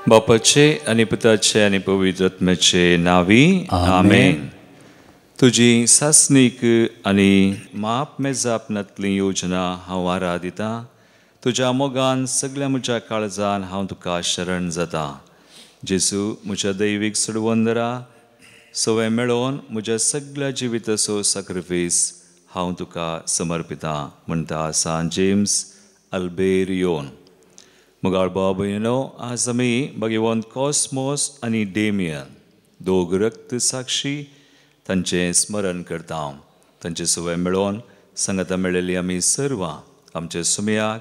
बापाचे आणि पुताचे आणि पवित्र आत्म्याचे नावी आमेन. तुजी सासनीक आणि माप मेजापनांतली योजना हांव आरा दितां. तुज्या मोगान सगळ्या म्हज्या काळजान हांव तुका शरण जाता. जेजू, म्हज्या दैवीक सुडवंदरा, सवय मेळोवन म्हज्या सगळ्या जिविताचो सॅक्रिफीस हांव तुका समर्पितां म्हणटा सान जेम्स अल्बेरियोन. मुगाळ भाव भयणो, आज आमी भगवंत कॉस्मोस आनी डेमियन दोग रक्त साक्षी तांचें स्मरण करता. तांचे सवय मेळोवन संगता मेळिल्ली आमी सर्वां आमच्या सुमयाक,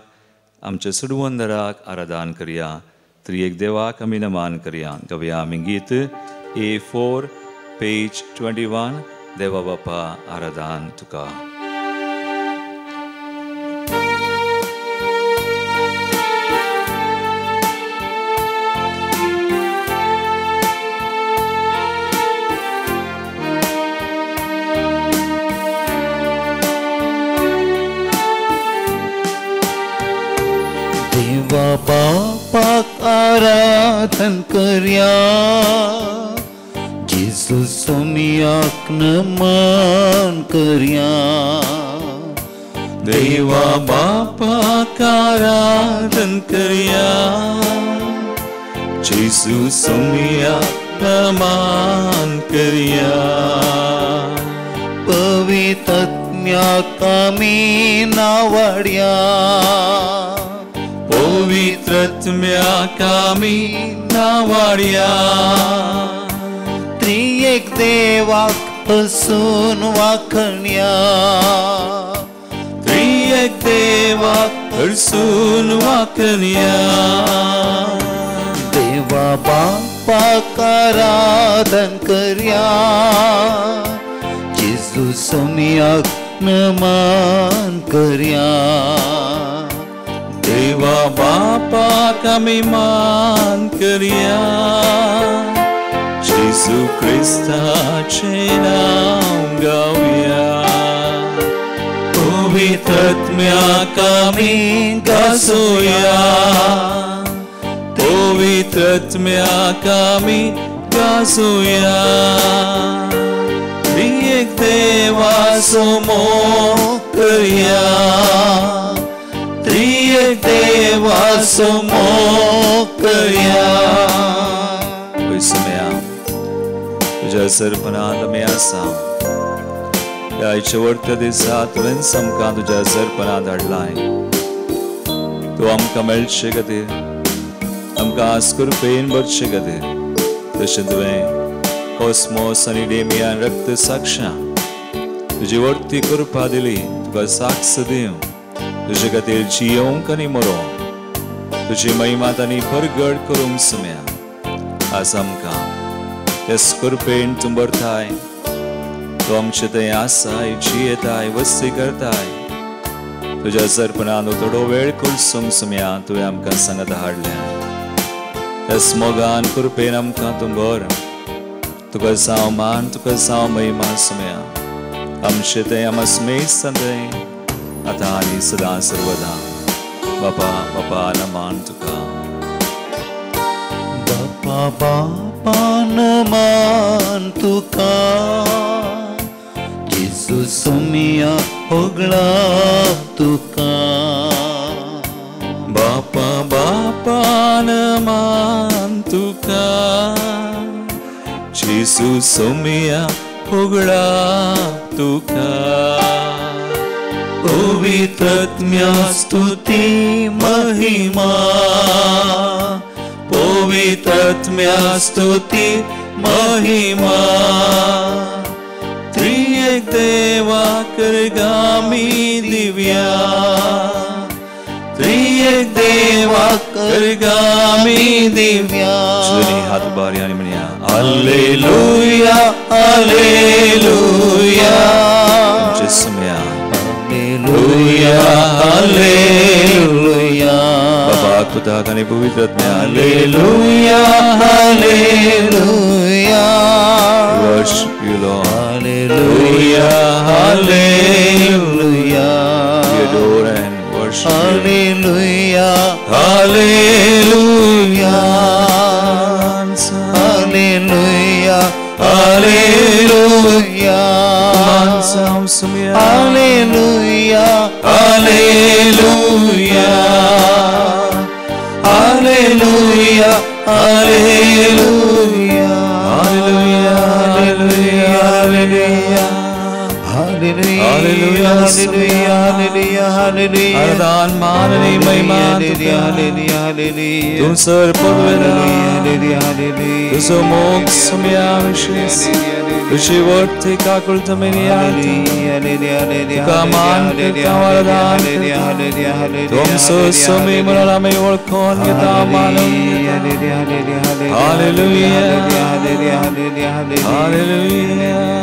आमच्या सुडवंदराक आराधन करया. त्रिएक देवाक आमी नमान करया. गवया आमी गीत A4 पेज 21. देवा बापा आराधन तुका. देवा बापाक आराधन करया, जेजू सोमियाक नमन करया. देवा बापाक आराधन करया, जेजू सोमियाक नमन करया. पवित्र आत्म्याक आमी नावाडया, पवित्र आत्म्याक आमी नावाडया. त्रिएक देवाक हसून वाखण्या, त्रिएक देवाक हरसून वाखण्या. देवा बापाक आराधन करया, जेजू सोमियाक नमन करया. देवा बापाक आमी मान करया, जेजू क्रिस्ताचे नांव गावया. पवित्र आत्म्याक आमी गासोया, पवित्र आत्म्याक आमी गासोया. त्रिएक देवाचो मोग करया, त्रिएक देवाचो मोग करया. तुझ्या सरपणांत आमी आसा. ह्या शेवटच्या दिसा तुवें आमकां तुज्या सरपणांत हाडलाय. तूं आमकां मेळचे खातीर, आमकां आस्कुरपेन भरचे खातीर. तशें तुवें कॉस्मोस आनी डेमियन रक्त साक्षां तुजी वर्ती करपा दिली. तुका साक्ष दिवं, तुजे खातीर जियोंक आनी मरोंक, तुजी महिमा आनी परगड करूंक सुम्या. आज आमकां त्या स्कुरपेन तूं भरताय. तूं आमचे थंय आसाय, जियेताय, वस्ती करताय. तुज्या सरपणान थोडो वेळ करसूंक सुम्या तुवें आमकां सांगत हाडल्या. त्या मोगान कृपेन आमकां तूं भर. तुका जावं मान, तुका जावं महिमा सुम्या. आमचे थंय आमस्मेस थंय आतां आनी सदां सर्वदा. बापा बापा नमान तुका. बापा बापा नमान तुका, जेजू सोमिया होगळा तुका. बापा बापा नमान तुका, जेजू सोमिया होगळा तुका. पवित्र आत्म्या स्तुती महिमा, पवित्र आत्म्या स्तुती महिमा. त्रिएक देवा करगामी दिव्या, त्रिएक देवा करगामी दिव्या. हात बारी आणि म्हणया हालेलुया हालेलुया. सुम्या हालेलुया हालेलुया. बाबा पुताक आणि पवित्र आत्म्या hallelujah hallelujah. Worship you, Lord. Hallelujah, hallelujah. We adore and worship you. Hallelujah, hallelujah. Sam Sumya. Hallelujah. Hallelujah. Hallelujah. Hallelujah. Hallelujah. Hallelujah. Hallelujah. Hallelujah. Hallelujah. Hallelujah. Hallelujah. Hallelujah. Ardan Manani Mahima Hallelujah. Hallelujah. Hallelujah. Tu Sar Purveda. Hallelujah. Hallelujah. Tu so Mok Sumya Vishis. Tu Shivarthi Kakul Taminiyanti. Kaman Kamaran. Tum so Sumi Manalami Volkon Yatamanam. Hallelujah. Hallelujah.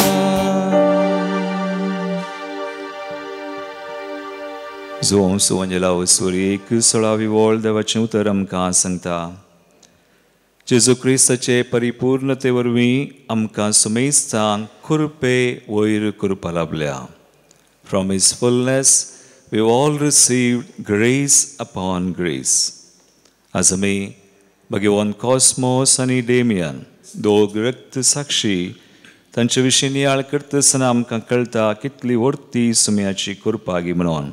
Zoom Suvanjala Usuri Kusalavi World Vachutaram Ka Sangta. Jesu Christache Paripurnate Varvi Amka Sumistan Kurpe Voir Kurpalabля. From His fullness we all received grace upon grace. Azami Bhagavan Cosmos आणि Damian दोघ रक्त साक्षी त्यांच्या विषयी आळकर्तसना आमकां कळटा कितली व्हडती सुम्याची कृपागी म्हणून.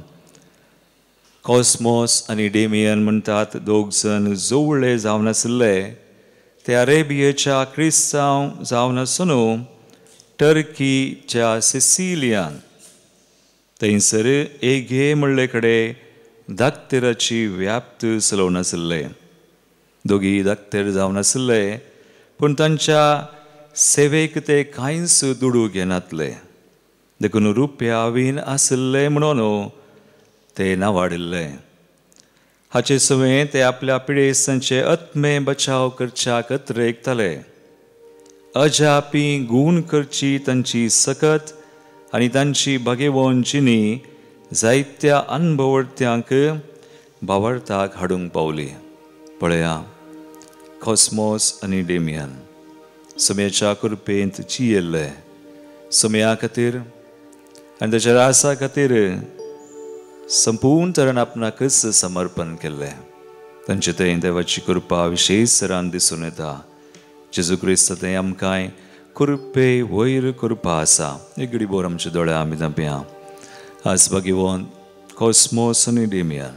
Cosmos आणि डेमियन म्हणतात दोग जण जवळे जावन आसले ते अरेबियाच्या क्रिस्तांव जावन आसून टर्कीच्या सिसिलियान थंयसर एघे म्हणले कडेन धाकटेराची व्याप्त चलोवन आसले. दोगी धाकटेर जावन आसले पूण तांच्या सेवेक ते कांयच दुडू घेनातले. देखून रुप्यावीन आसले म्हणून ते नावाडिल्ले. हाचे सुवे ते आपल्या पिडेसांचे आत्मे बचाव करच्या कत्रेकताले. अजापी गुण करची तांची सकत आनी तांची भगेवंचिनी जायत्या अनुभवत्यांक भावार्थाक हाडूंक पावली. पळया कॉस्मोस आनी डेमियन सुम्याच्या कृपेंत जियेल्ले. सुम्या खातीर आनी ताच्या रासा खातीर संपूर्ण तरेन आपणाकच समर्पण केल्लें. तांचे थंय देवाची कृपा विशेश तरान दिसून येता. जेजू क्रिस्त थंय आमकां कृपे वयर कृपा आसा. एक घडी बोर आमच्या दोळ्या आमी धांपया. आज भगवान कॉस्मोस आनी डेमियन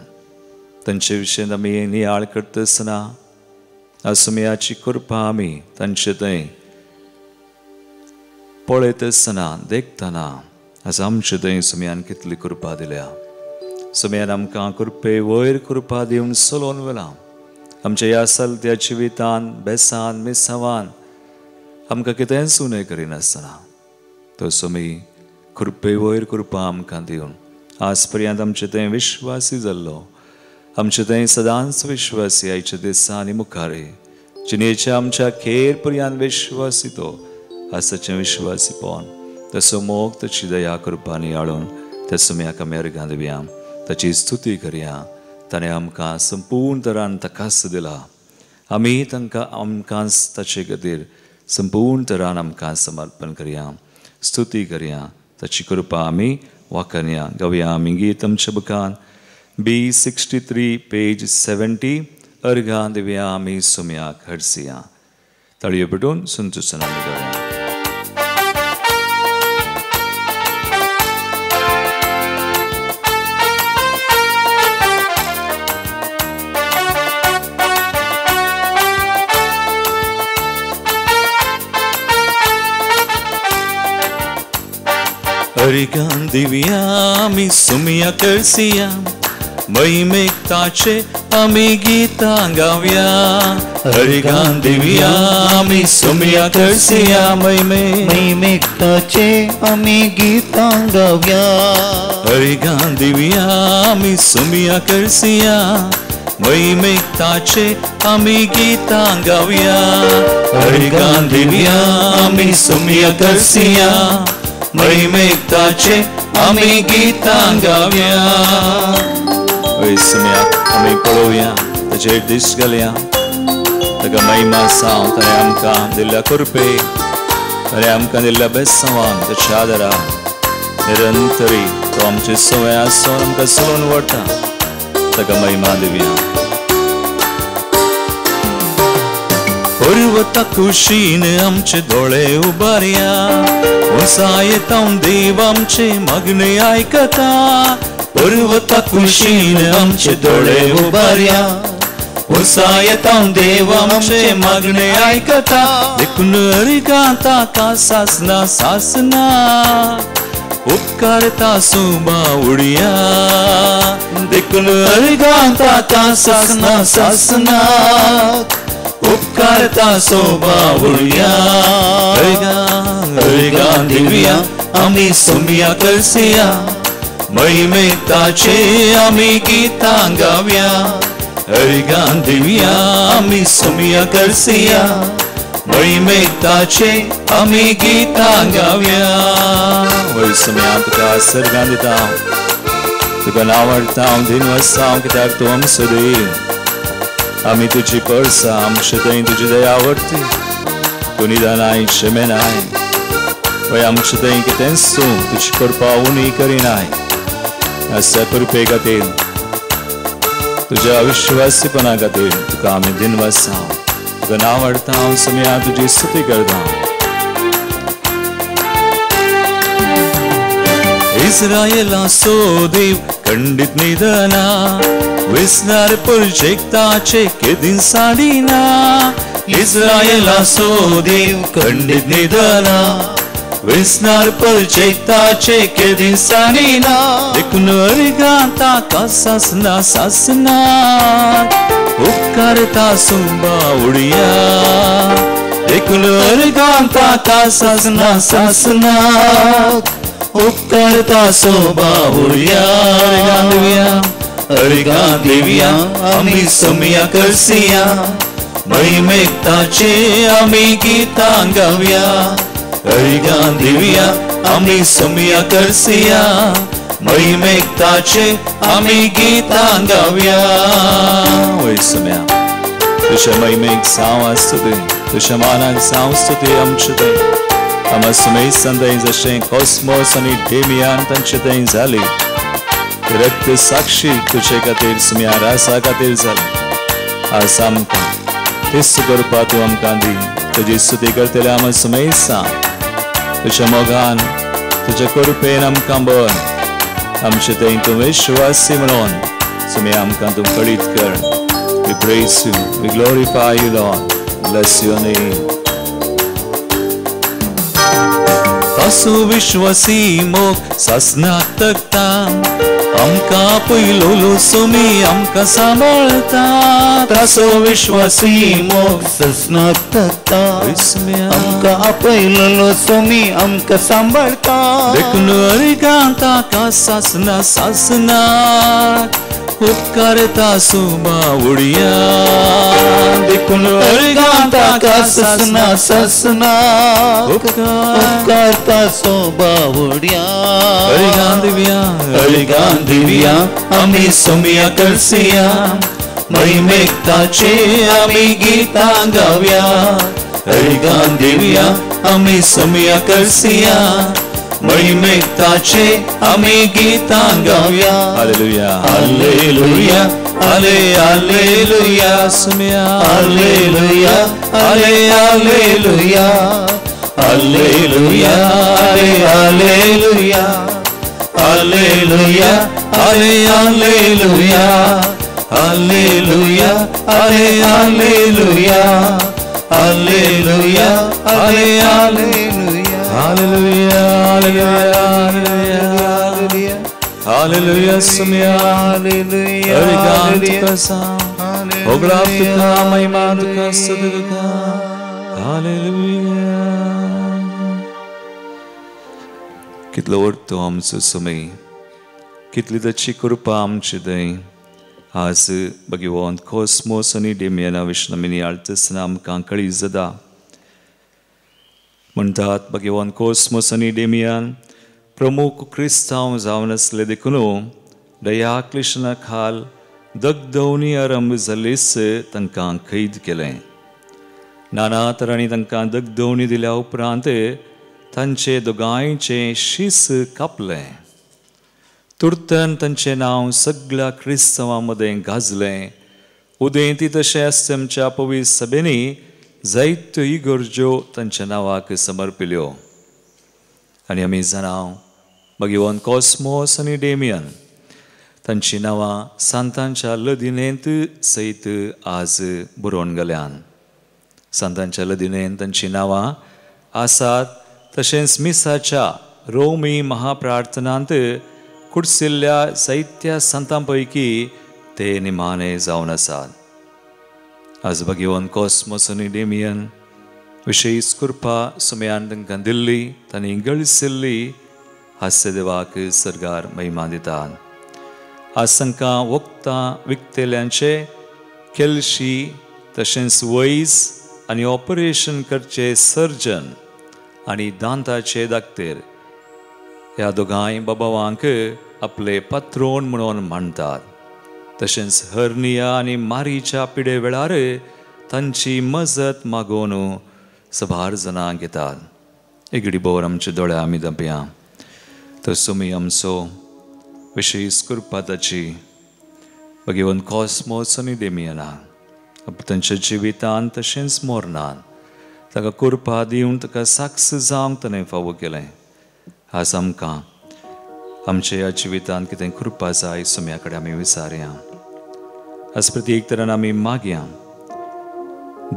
तांचे विशयी आमी नियाळ करता आसतना आज सुम्याची कृपा आमी तांचे थंय पळयत आसतना देखतना आज आमचे थंय सुम्यान कितली कृपा दिल्या. सुम्यान आमकां कृपे वयर कृपा दिवन चलोवन व्हेला. आमच्या ह्या चलत्या जिवितान बेसान मिसावान आमकां कितेंच उणें करिनासतना तो सुमी कृपे वयर कृपा आमकां दिवन आज पर्यंत आमचे थंय विश्वासी जाल्लो. आमचे थंय सदांच विश्वासी आयच्या दिसांनी मुखारी जिणेच्या आमच्या खेर पर्यंत विश्वासी तो आसाचे विश्वासी पोवन तसो मोग ताची दया कृपानी हाडून त्या सुम्याक आमी अर्घां दिवया. ताची स्तुती करया. ताणें आमकां संपूर्ण तरान तकास दिला. आमी तांकां आमकां ताचे खातीर संपूर्ण तरान आमकां समर्पण करया. स्तुती करया. ताची कृपा आमी वाखनया. गावया आमी गीत आमच्या बुकान B63 पेज 70 अर्घां दिवया आमी सुम्याक हरसिया. ताळयो पेटोवन संतोशान आमी गावया. अर्घां दिवया आमी सुम्याक हरसिया. महिमेक ताचे आमी गितां गावया. अर्घां दिवया आमी सुम्याक हरसिया. महिमेक ताचे आमी गितां गावया. अर्घां दिवया आमी सुम्याक हरसिया. महिमेक ताचे आमी गितां गावया. अर्घां दिवया आमी सुम्याक हरसिया. महिमेक ताचे आमी गितां गावया. सुम्याक आमी पळोवया. ताचेर दीस घालया. ताका महिमा सांग. ताणें आमकां दिल्ल्या कृपे ताणें आमकां दिल्ल्या बेसांवान ताच्या आदारान निरंतरी तो आमचे सवय आसून आमकां चलोवन व्हरता. ताका महिमा दिवया. पर्वता कुशीन आमचे दोळे उबारया उसायतां देव आमचे मागणे आयकता पर्वता कुशीन आमचे दोळे उबारया उसायतां देव आमचे मागणे आयकता देखून अरिगाता का सासना सासना उपकारता सुबा उडिया देखून अरिगाता का सासना सासना उपकारता सोबा उडिया अरिगा दिव्या आम्ही सोमिया करसिया महिमेताचे आम्ही गीता गाव्या अरिगा दिव्या आम्ही सोमिया करसिया महिमेताचे आम्ही गीता गाव्या वय समयात तुका सर्गां दिता तुका नांव हाडटा दिन वसा कित्याक तूं आमचो देव आम्ही तुझी परसा आमचे थंय तुजी दया आवडटी तूं निदानाय शेमेनाय वय आमचे थंय कितेंच तूं तुजी कृपा उणी करिनाय अशा कृपे खातीर तुज्या अविश्वासीपणा खातीर तुका आमी दिनवासा तुका नांव हाडटा हांव समया तुजी स्तुती करता इस्रायेलाचो देव खंडीत निधना विस्नार प्रोजेक्टाचे केदीन साडिना इस्रायेलाचो देव खंडीत निधना विस्नार प्रोजेक्टाचे केदीन साडिना देखून अरिगाता का सासना सासना उपकारता सुबा उडिया देखून अरिगाता का सासना सासना उपकारता सोबा उडिया अरिगा दिव्या आम्ही सोमिया करसिया महिमेताचे आम्ही गीता गाव्या अरिगा दिव्या आम्ही सोमिया करसिया महिमेताचे आम्ही गीता गाव्या वय सोम्या तुझ्या महिमेक सांव आसतले तुझ्या मानाक सांव स्तुती आमचे थंय आम्हा सुमेश संदय जशें कॉस्मोस आनी डेमियान तांचे थंय जाली रक्त साक्षी तुझे खातीर सुम्या रासा खातीर जाली आज आमकां तेच करपा तूं आमकां दी तुजी स्तुती करतले आमी सुमेसा तुज्या मोगान तुज्या कृपेन आमकां बर आमचे थंय तूं विश्वासी म्हणून सुम्या आमकां तूं कळीत कर we praise you we glorify you Lord bless your name तासो विश्वासी मोग सासनाक तकता आमकां पयलो सोमी आमकां सांबाळता तासो विश्वासी मोग सासनाक तकता आमकां पयलो सोमी आमकां सांबाळता देखून अरिगाता का सासना सासना उपकारता सुबा उडिया देखून अरिगाता का सासना सासना उपकारता सोबा उडिया अरिगा दिव्या आम्ही सोमिया करसिया महिमेताचे आम्ही गीता गाव्या अरिगा दिव्या आम्ही सोमिया करसिया महिमेताचे आम्ही गीता गाव्या हालेलुया हालेलुया हाले हालेलुया सुम्या हालेलुया हाले हालेलुया हालेलुया हाले हालेलुया हालेलुया हाले हालेलुया हालेलुया हाले हालेलुया हालेलुया हाले हालेलुया हालेलुया हालेलुया हालेलुया सुम्या हालेलुया अरिगान तुका सांव होगळा तुका महिमा तुका स्तुती तुका हालेलुया कितलो व्हडतो आमचो समय कितली ताची कृपा आमची थंय आज भगवान कॉस्मोस आनी डेमियना विष्णमिनी आळतना आमकां कळी जाता म्हणटात भगवान कॉस्मोस आनी डेमियन प्रमुख क्रिस्तांव जावन आसले देखून दया क्लेशना खाल दगदवणी आरंभ जालीच तांकां कैद केलें नाना तरांनी तांकां दगदवणी दिल्या उपरांत तांचे दोगांयचें शीस कापलें तुर्तन तांचें नांव सगळ्या क्रिस्तांवां मदें गाजलें उदेंती तशें आसचें आमच्या पवित्र सभेनी जायत्यो इगर्ज्यो तांच्या नांवाक समर्पिल्यो आनी आमी जाणाव भगवान कॉस्मोस आनी डेमियन तांची नांवां सांतांच्या लदिनेंत सयत आज बरोवन गेल्यान. सांतांच्या लदिनेंत तांची नांवां आसात. तशेंच मिसाच्या रोमी महाप्रार्थनांत कुडसिल्ल्या जायत्या सांतां पैकी ते निमाणे जावन आसात. आज भगवान कॉस्मोस आनी डेमियन विशेष कृपा सुमयान तांकां दिल्ली तांणी गळसिल्ली हास्य देवाक सर्गार महिमा दितात. आज तांकां वखदां विकतेल्यांचे केल्शी तशेंच वैज आनी ऑपरेशन करचे सर्जन आनी दांताचे दाक्तेर ह्या दोगांय बाबावांक आपले पात्रोन म्हणून मानतात. तशेंच हर्निया आनी मारीच्या पिडे वेळार तांची मजत मागोवन सभार जाणां घेतात. एक बोर आमच्या दोळ्या आमी धांपया. तर सुमी आमचो विशेष कृपा ताची भगवान कॉस्मोस आनी डेमियनाक तांच्या जिवितांत तशेंच मोरणान ताका कृपा दिवन ताका साक्ष जावंक ताणें फावो केलें. आज आमकां आमच्या ह्या जिवितांत कितें कृपा जाय सुम्या कडेन आमी विचारया. आज प्रत्येक तरान आमी मागया.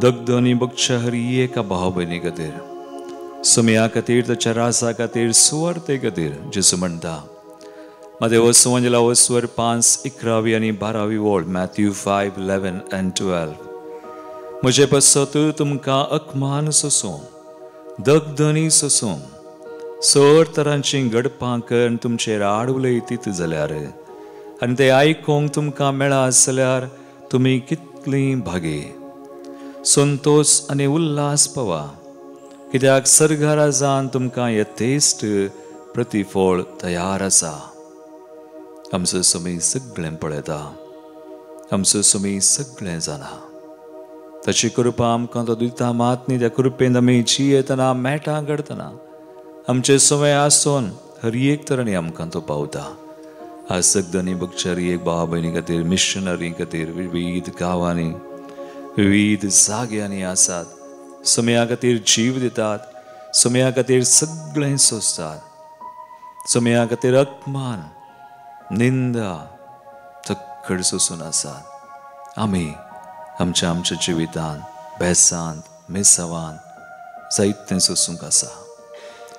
दगदनी बगच्या हरी एका भाव भयणी खातीर सुम्या खातीर ताच्या राजा खातीर सुवार्ते खातीर जेजू म्हणटा मदेव सुवंजला वस्वर 5:11 आनी 12 वोळ मॅथ्यू 5:11 and 12. म्हजे पसत तुमकां अकमान सोसूं दगदनी सोसूं सर तरांची गडपां करून तुमचेर आड उलयतीत जाल्यार आनी ते आयकूंक तुमकां मेळा जाल्यार तुमी कितलीं भागी. संतोष आनी उल्हास पावा कित्याक सर्गा राजान तुमकां यथेश्ट प्रतिफळ तयार आसा. आमचो सुमी सगळें पळयता. आमचो सुमी सगळें जाणा. ताची कृपा आमकां तो दिता. मात न्ही त्या कृपेन आमी जियेतना मेळटा घडतना आमचे सुमे आसून हर एक तरांनी आमकां तो पावता. आज सगळ्यांनी बगचारी एक भाव भयणी खातीर मिशनरी खातीर विविध गांवांनी विविध जाग्यांनी आसात. सुम्या खातीर जीव दितात. सुम्या खातीर सगळें सोंसतात. सुम्या खातीर अपमान निंदा चक्कड सोसून आसात. आमी आमच्या जिवितांत बेसांत मेसावान जायतें सोसूंक आसा.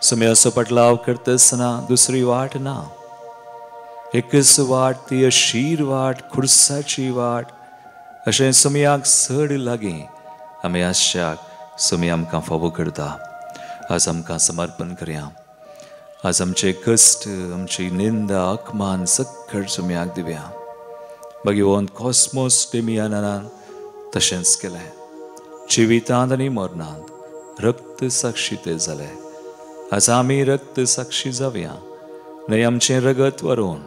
सुम्याचो पटलाव करता आसतना दुसरी वाट ना. एकच वाट ती अशीर वाट खुर्साची वाट अशें सुम्याक चड लागीं आमी आशाक सुमी आमकां फावो करता. आज आमकां समर्पण करया. आज आमचे कश्ट आमची निंदा अपमान सगळें सुम्याक दिवया. भगवान कॉस्मोस डेमियनान तशेंच केलें. जिवितांत आनी मरणांत रक्त साक्षी ते जाले. आज आमी रक्त साक्षी जावया. न्हय आमचें रगत व्हरून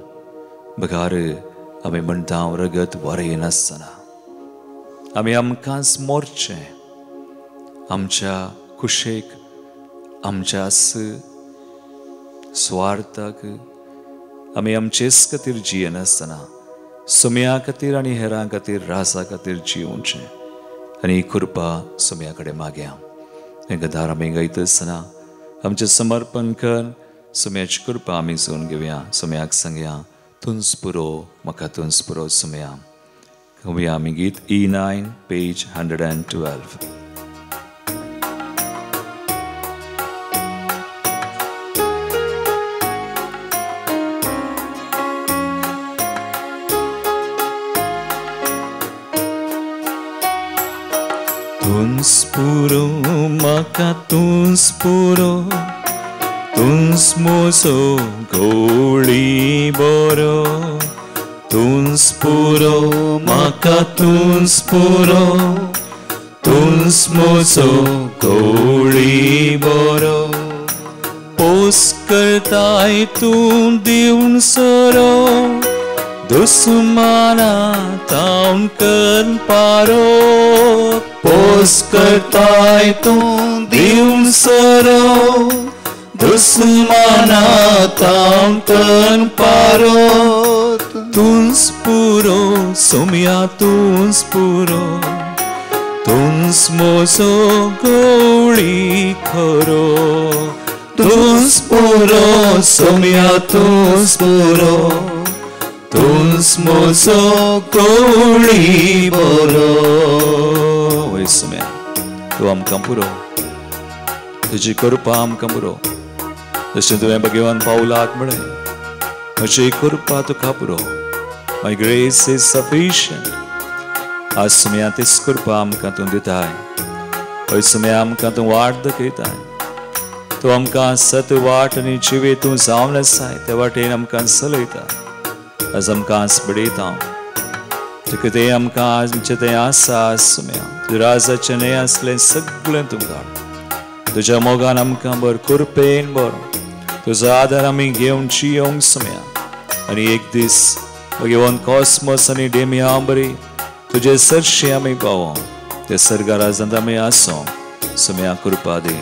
बगार आमी म्हणटा रगत वरें नासतना आमी आमकांच मोरचें. आमच्या कुशेक आमच्या स्वार्थाक आमी आमचेच खातीर जियेनासतना सुम्या खातीर आनी हेरां खातीर राजा खातीर जिवचें आनी कृपा सुम्या कडेन मागया. हें गदार आमी गायता आसतना आमचें समर्पण कर. सुम्याची कृपा आमी जोडून घेवया. सुम्याक सांगया तुंच पुरो म्हाका तुंच पुरो सुम्या. घेवया आमी गीत E9 page 112. तुंच पुरो म्हाका तुंच पुरो तुंच मोसो गवळी बरो तुंच पुरो म्हाका तुंच पुरो तुंच मोसो गवळी बरो पोस करताय तूं दिवन सोरो दुस्माना तावन कर पारो पोस करताय तूं दिवन सोरो दुस्माना तावन कर पारो तुंच पुरो सुम्या तुंच पुरो Tunsmoso goli khoro Tunspuro somia tunspuro Tunsmoso goli boro वही समय तू आमकां पुरो तुजी कृपा आमकां पुरो जशें तुवें भगवान पावलाक म्हळें म्हजी कृपा तुका पुरो माय ग्रेस इज सफिशियंट आज समय तीच कृपा आमकां तूं दिताय हय समय आमकां तूं वाट दाखयताय तूं आमकां सत वाट आनी जिवे तूं जावन आसाय ते वाटेन आमकां चलयता आज आमकां बडयता तुका तें आमकां आमचें तें आसा सुम्या तुज्या राजाचें न्हय आसलें सगळें तूं काड तुज्या मोगान आमकां बर कृपेन बर तुजो आदार आमी घेवन जियोंक सुम्या आनी एक दीस भगवान कॉस्मोस आनी डेमिया बरी तुजे सरशी आमी पावो ते सर्गा राजांत आमी आसो सुम्या कृपा दी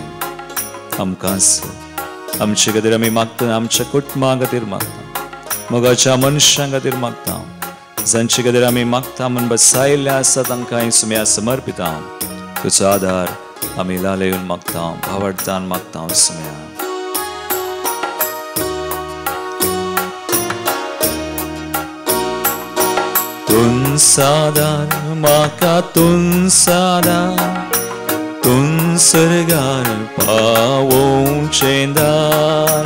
आमकां आमचे खातीर आमी मागता आमच्या कुटुंबा खातीर मागता मोगाच्या मनशां खातीर मागता जांचे खातीर आमी मागता म्हण बसायल्ले आसा तांकां सुम्या समर्पिता तुजो आदार आमी लालयून मागता भावार्थान मागता सुम्या तुन सादार म्हाका तुन सादार तुन सर्गार पावोवचें दार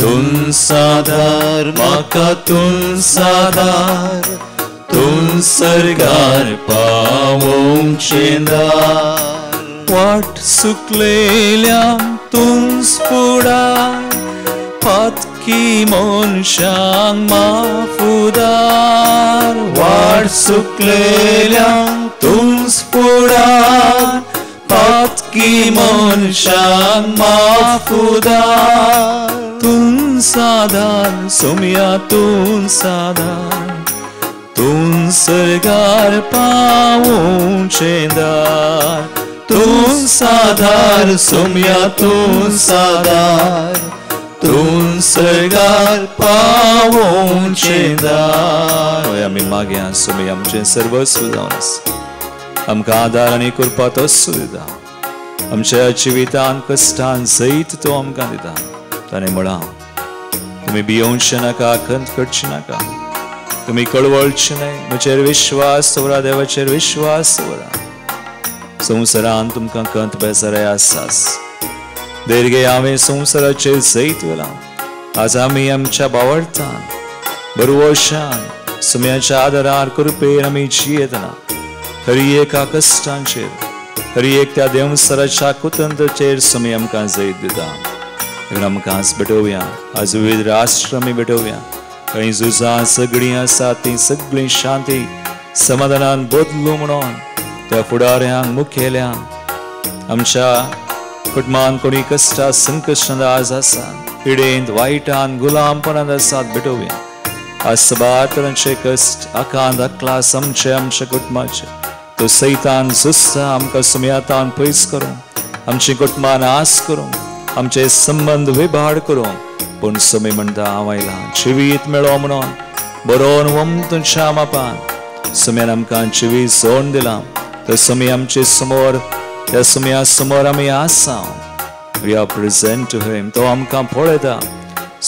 तुन सादार म्हाका तुन सादार तुन सर्गार पावोवचें दार वाट सुकलेल्यां तुन फुडार पातकी मनशांक माफुदार वाट सुकलेल्यां तुन फुडार पातकी मनशांक माफुदार तुन सादार सोम्या तुन सादार तुन सर्गार पावोवचें दार तुन सादार सोम्या तुन सादार तुन सर्गार पावोवचें दार आमी मागया सोम्या आमचें सर्वस्व जावन आसा आमकां आदार आनी कृपा तोच दिता आमच्या जिवितान कश्टान सयत तो आमकां दिता ताणें म्हळां तुमी भियोवचें नाका खंत करचें नाका तुमी कळवळचें न्हय म्हजेर विश्वास दवरा देवाचेर विश्वास दवरा संवसारान तुमकां खंत बेजाराय आसाच देरगे हांवें संवसाराचेर जैत वेलां आज आमी आमच्या भावार्थान बरवशान सुम्याच्या आदारार कृपेन आमी जियेतना खरी एका कश्टांचेर खरी एक त्या देवसराच्या कुतंत्राचेर सुमी आमकां जैत दिता आमकां आज भेटोवया आज विविध राष्ट्र आमी भेटोवया खंय झुजां सगळीं आसा ती सगळीं शांती समाधानान बदलूं म्हणून त्या फुडाऱ्यांक मुखेल्यांक आमच्या कुटुंबान कोणी कश्टा संकश्टांत आज आसा पिडेंत वायटान गुलामपणांत आसात भेटोवया आज सबातरांचे कश्ट आकांत अक्लास आमच्या कुटुंबाचे तो सैतान जुस्ता आमकां सुम्यातान पयस करूं आमची कुटुंबान आस करूं आमचे संबंध विभाड करूं पूण सुमी म्हणटा हांव आयलां जिवीत मेळो म्हणून बरोवन वमतुच्या मापान सुम्यान आमकां जिवीत सोडून दिलां तर सुमी आमचे समोर त्या सुम्या समोर आमी आसा we are present to him तो आमकां पळयता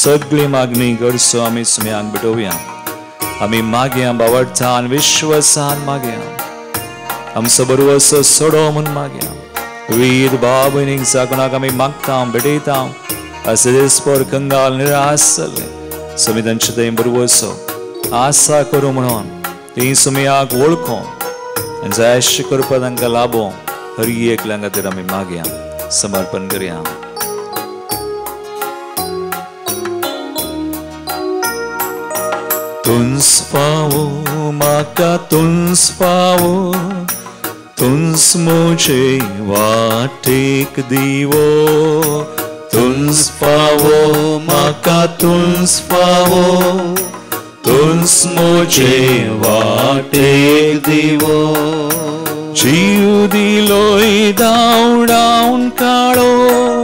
सगळी मागणी करचो आमी सुम्याक भेटोवया आमी मागया भावार्थान विश्वासान मागया आमचो बरवसो सोडो म्हूण मागया विविध भाव भयणीक जागोनाक आमी मागता भेटयता असे दिसभर कंगाल निराश जाल्ले सुमी तांचे थंय बरवसो आसा करूं म्हणून ती सुम्याक वळखून आनी जायशें करपा तांकां लाभो हर एकल्या खातीर आमी मागया समर्पण करया तुंस फावो म्हाका तुंस फावो तुंस म्हजे वाटेक दिवो तुंस फावो म्हाका तुंस फावो तुंस म्हजे वाटेक दिवो जीव दिलोय धांवडावन काळो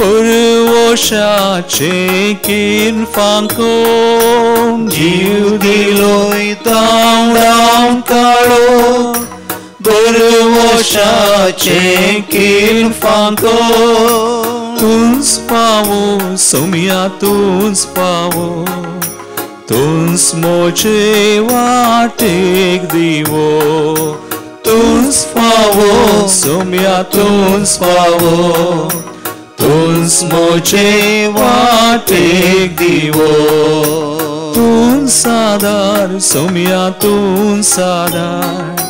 परवशाचे कीन फांको जीव दिलोय धांवडावन काळो परवशाचे Oshache kilfanko Tuns pavo somia tuns pavo Tuns moche vatek divo Tuns pavo somia tuns pavo Tuns moche vatek divo Tuns sadar somia tuns sadar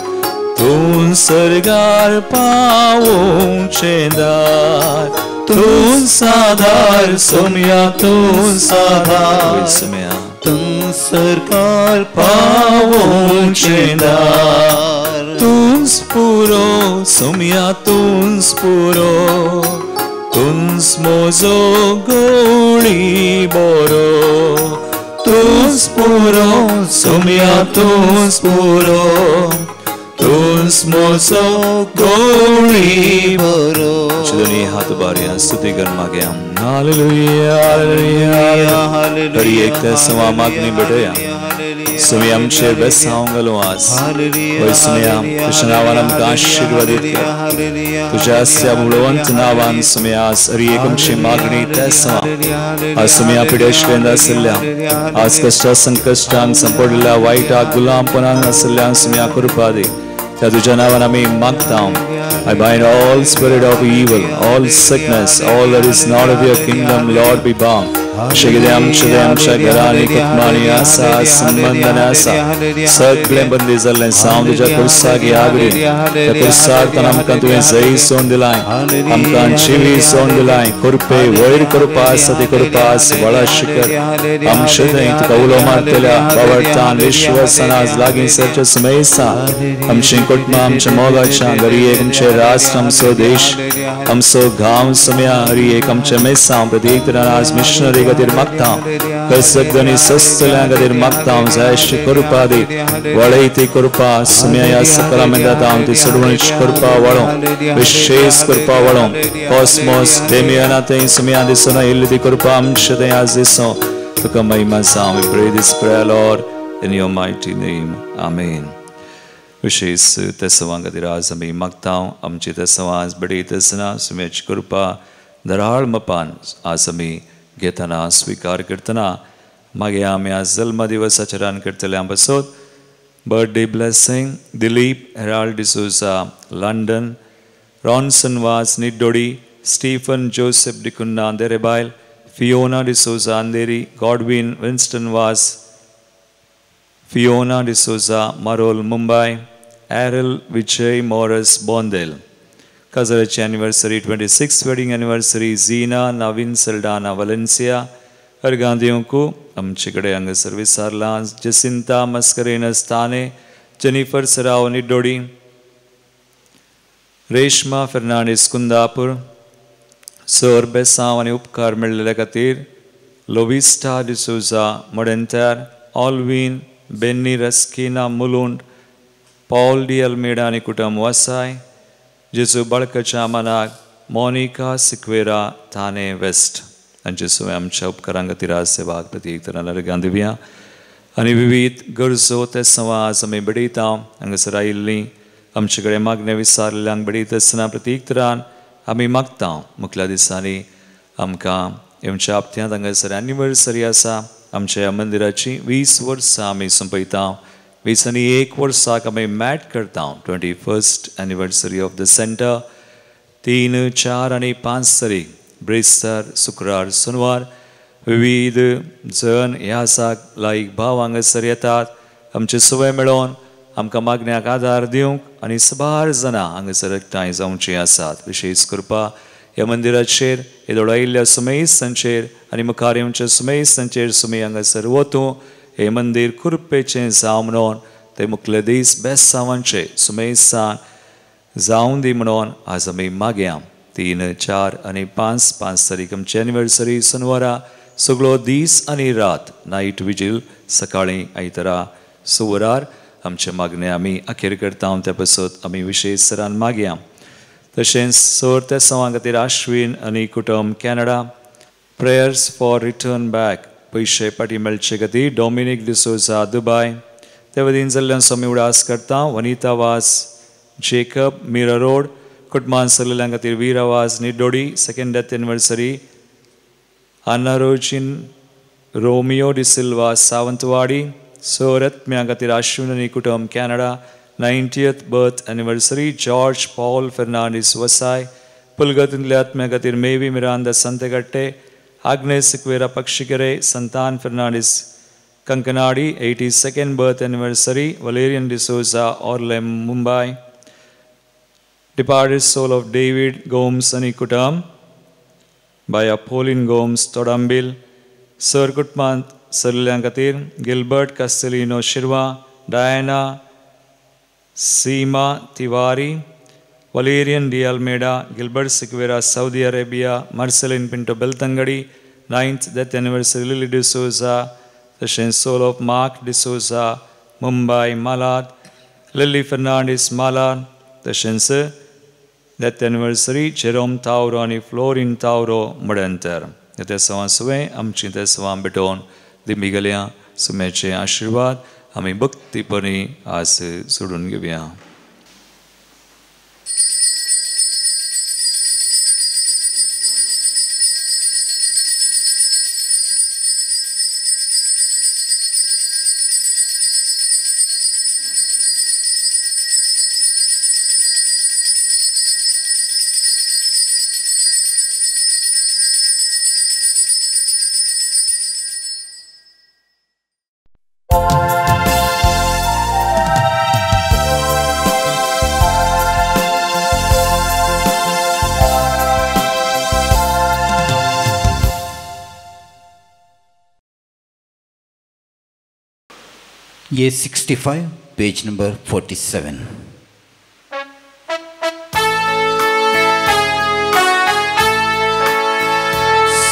Tuns sargar pavon chendar Tuns sadar somia tuns sadar somia Tuns sargar pavon chendar Tuns puro somia tuns puro Tuns mozo goli boro Tuns puro somia tuns puro Tuns mozo goli boro चुदनी हाथ बारियां स्तुति कर्मा के हम hallelujah hallelujah Hari एक तस्मा मागनी बढ़या सुमियम शेर बेसाऊंगलो आज कोई सुमियम कृष्णावनम का आशीर्वादित कर तुझास्या मुलवंत नावान सुमियास हरि एकम शे मागनी तस्मा आज सुमिया पिडेश केंद्र सल्ल्याम आज कष्टा संकष्टांग संपडला वाईट आ गुलाम पनांग सल्ल्याम सुमिया कृपादे त्या तुझ्या नावानं मी मागतां I bind all spirit of evil, all sickness, all that is not of your kingdom, Lord, be bound. Shigidam Shidam Shagarani Kutmani Asa Sambandanasa Circle Bandizal and Sound Jakursagi Agri Jakursar Tanam Kantuin Zai Son the line Amkan Chivi Son the line Kurpe Void Kurpas Ati Kurpas Vada Shikar Am Shidin Kaulo Martela Bavartan Vishwasanas Lagin Searches Mesa Am Shinkutma Am Chamoga Changari Ekam Rastram Sodesh Am So Gam Samya Hari Ekam Chamesa Pradik Ranas Missionary Gadir Maktam Kasagani Sastala Gadir Maktam Zash Kurupadi Valaiti Kurupa Samya Sakalamendam Tisudvanich Kurupa Valom Vishes Kurupa Valom Cosmos Demianate Samya Disana Illi Kurupam Shadaya Ziso Tukamai Sam. We pray this prayer, Lord, in your mighty name. Amen. विशेष तस्वांग दिराज हमें मक्ताओं अमचित तस्वांस बड़ी तस्ना सुमेच कृपा दराल मपान आसमी गेतना स्वीकार करतना मागे आम्ही आज जन्म दिवस आचरण करतल्या बसोत birthday blessing Dilip Harold D'Souza London Ronson Vas Nidodi Stephen Joseph D'Cunha अंधेरेबाइल Fiona D'Souza Andheri Godwin Winston Vas Fiona D'Souza, Marol, Mumbai, Errol Vijay Morris, Bondel. Kazarach anniversary, 26th wedding anniversary, Zina Navin Saldana, Valencia. Argandiyon ko, amchikade anga service Arlans, Jacinta Mascarenas Thane, Jennifer Sarao Nidodi, Reshma Fernandez Kundapur, Sir Besawani Upkar Melakatir, Lovista D'Souza, Modentar, Alvin, Benny Raskina Mulund, Paul D. Almeida Nikutam Wasai, Jesu Balkacha Manag, Monica Siquera, Thane West. And Jesu Amcha Upkaranga Sevak Pratik Tanala Gandhivya. Ani Vivit Gurzo Tesawa Same Bedita, Angasaraili, Amchigare Magnevisar Lang Bedita Sana Pratik Taran, Ami Makta, Mukladisani, Amka, Yamchaptia, Angasar anniversary asa. आमच्या मंदिराची 20 वर्सां आमी संपयता 20 आनी 1 वर्साक आमी mat करता 21st anniversary of the centre 3, 4 आनी 5 तारीख ब्रेस्तार शुक्रार सोनवार विविध जण ह्या दिसाक लायक भाव हांगासर येतात आमचे सवय मेळोवन आमकां मागण्याक आदार दिवंक आनी सबार जाणां हांगासर एकठांय जावची आसात विशेष कृपा ह्या मंदिराचेर येदोळा आयिल्ल्या सुमेस्थांचेर आनी मुखार येवच्या सुमेस्थांचेर सुमे हांगासर वतूं हे मंदिर कृपेचें जावं म्हणून ते मुखले दीस बेसांवांचे सुमेस्थान जावं दी म्हणून आज आमी मागया 3, 4 आनी 5 तारीख आमची एनिवर्सरी सोनवारा सगळो दीस आनी रात नायट विजील सकाळीं आयतारा सुवरार आमचे मागणे आमी अखेर करता त्या पासत आमी विशेश सरान मागया तशेंच सोर ते सवां खातीर आश्विन आनी कुटुंब Canada prayers for return back पयशे पाटी मेळचे खातीर डॉमिनीक डिसोजा दुबाय ते वतीन जाल्ल्यान स्वामी उडास करता वनिता वास Jacob, Mira Road, कुटुंबान सगळ्यांक खातीर वीर आवाज निडोडी 2nd death anniversary. Anna Rojin, Romeo Di Silva, Savantwadi, Soratmya खातीर Ashwini कुटुंब Canada 90th birth anniversary. George Paul Fernandez Vasai, Pulgatindle आत्म्या खातीर Mevi Miranda Santegatte, Agnes Sikvera Pakshikere, Santan Fernandez Kankanadi 82nd birth anniversary. Valerian D'Souza, Orlem, Mumbai. Departed soul of David Gomes Anikutam by Pauline Gomes Todambil. Sir Gutman Sarlankatir, Gilbert Castellino Shirva, Diana Seema Tiwari, Valerian D. Almeida, Gilbert Sikvera, Saudi Arabia, Marcelin Pinto Beltangadi, 9th death anniversary. Lily D'Souza, the shin soul of Mark D'Souza, Mumbai, Malad. Lily Fernandez Malad, the shinse death anniversary. Jerome Tauro and Florin Tauro Madantar. Yate sawan suve amchi te sawan beton dimbigalya sumeche आशीर्वाद आम्ही भक्तीपणे आज सोडून घेऊया. ये 65 page number 47.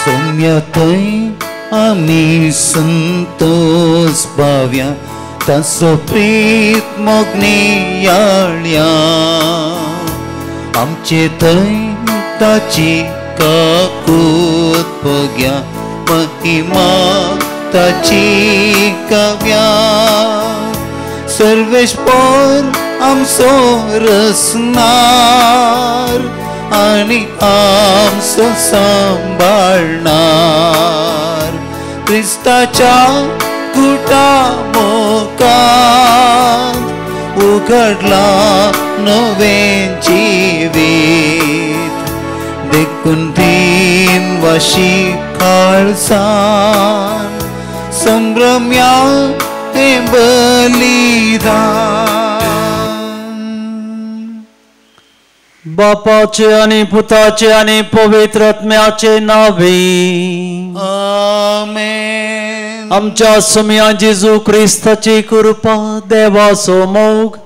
सौम्यतय आम्ही संतोष भाव्या तसो प्रीत मोगनी याळ्या आमचे थंय ताची काकूत बघ्या महिमा ताची काव्या सर्वेश्वर आमचो रसनार आणि आमचो सांभाळणार क्रिस्ताच्या कुटामोकांत उघडला नवे जिवीत देखून दिन वाशी काळजान संभ्रम्या हे बलिदान. बापाचे आणि पुताचे आणि पवित्र आत्म्याचे नावे आमेन. आमच्या सुम्या जेजू ख्रिस्ताची कृपा देवाचो मोग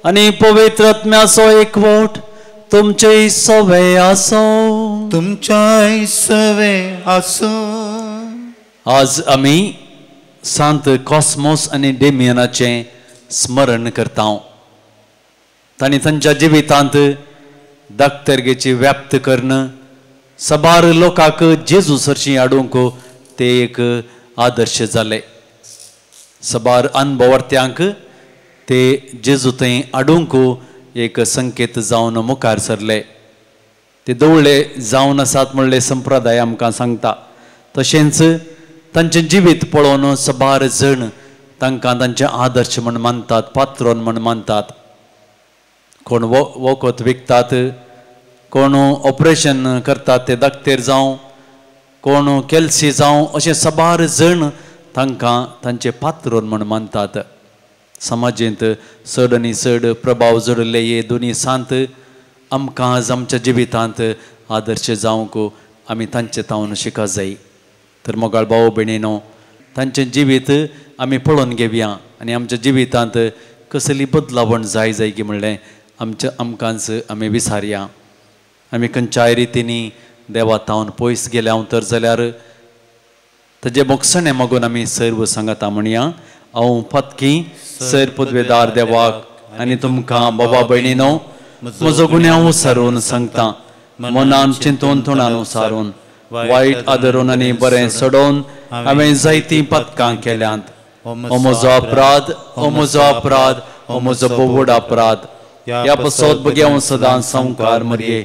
आणि पवित्र आत्म्याचो एकवट तुमचे सवे आसो. तुमच्या सवे आसो. आज आम्ही संत कॉस्मोस आणि डेमियनाचे स्मरण करता. तांणी तांच्या जिवितांत दाखतर्गेची व्याप्त करणं सबार लोकांक जेजू सरशी हाडूंक ते एक आदर्श जाले. सबार अनुभवर्त्यांक ते जेजू थंय हाडूंक एक संकेत जावन मुखार सरले. ते दवळे जावन आसात म्हणले संप्रदाय आमकां सांगता. तशेंच तांचें जिवीत पळोवन सबार जण तांकां तांचे आदर्श म्हण मानतात, पात्रोन म्हण मानतात. कोण वखद विकतात, कोण ऑपरेशन करतात ते दाखतेर जावं, कोण कॅल्सी जावं, अशे सबार जण तांकां तांचे पात्रोन म्हण मानतात. समाजींत चड आनी चड प्रभाव जोडले हे दोनी सांत आमकां आज आमच्या जिवितांत आदर्श जावंक आमी तांचे तावन शिका जाय. तर मोगाळ भाव भयणीनो, तांचें जिवीत आमी पळोवन घेवया आनी आमच्या जिवितांत कसली बदलावण जाय की म्हणलें आमकांच आमी विचारया. आमी खंयच्याय रितीनी देवा तावन पयस गेल्या तर जाल्यार ताजे मोगसणें मागून आमी सर्व सांगता म्हणया. हांव पत्की सर पदवेदार देवाक आनी तुमकां बाबा भयणीनो म्हजो गुन्यांव सारून सांगता. मनान चिंतून तोंडान सारून वायट आदरून आनी बरें सोडोवन हांवें जायतीं पथकां केल्यांत. हो म्हजो अपराध, हो म्हजो अपराध, हो म्हजो बोवड अपराध. या पसोत बग्याव सदां संकार मरये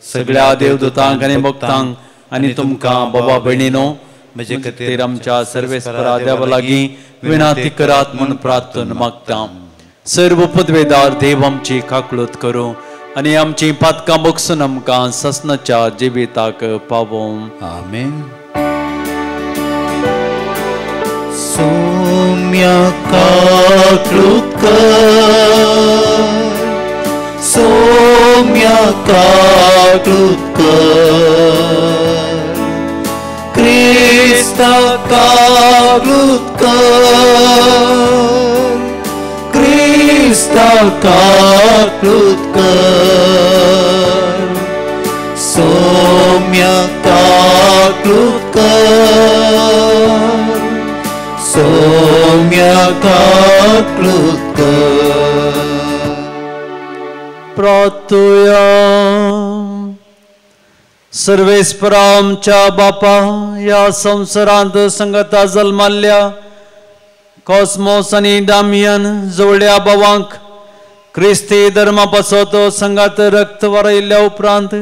सगळ्या देवदूतांक आनी भक्तांक आनी तुमकां बाबा भयणीनो म्हजे खातीर आमच्या सर्वेस्परा देवा लागीं विणाती करात म्हूण प्रार्थन मागता. सर्व पदवेदार देव आमची काकळूत करूं आनी आमची पातकां बगसून आमकां ससनाच्या जिविताक पावों. आमेन. सौम्या काकळूत कर, सौम्या काकळूत कर, क्रिस्ता काकळूत कर, क्रिस्ता काकळूत कर, सौम्या काकळूत कर, सौम्या काकळूत कर. प्रार्थुया. सर्वेस्परा आमच्या बापा या संवसारांत संगता जल्माल्या कॉस्मोस आनी डामियन जोड्या भावांक क्रिस्ती धर्मापासत संगात रक्त वरयल्या उपरांत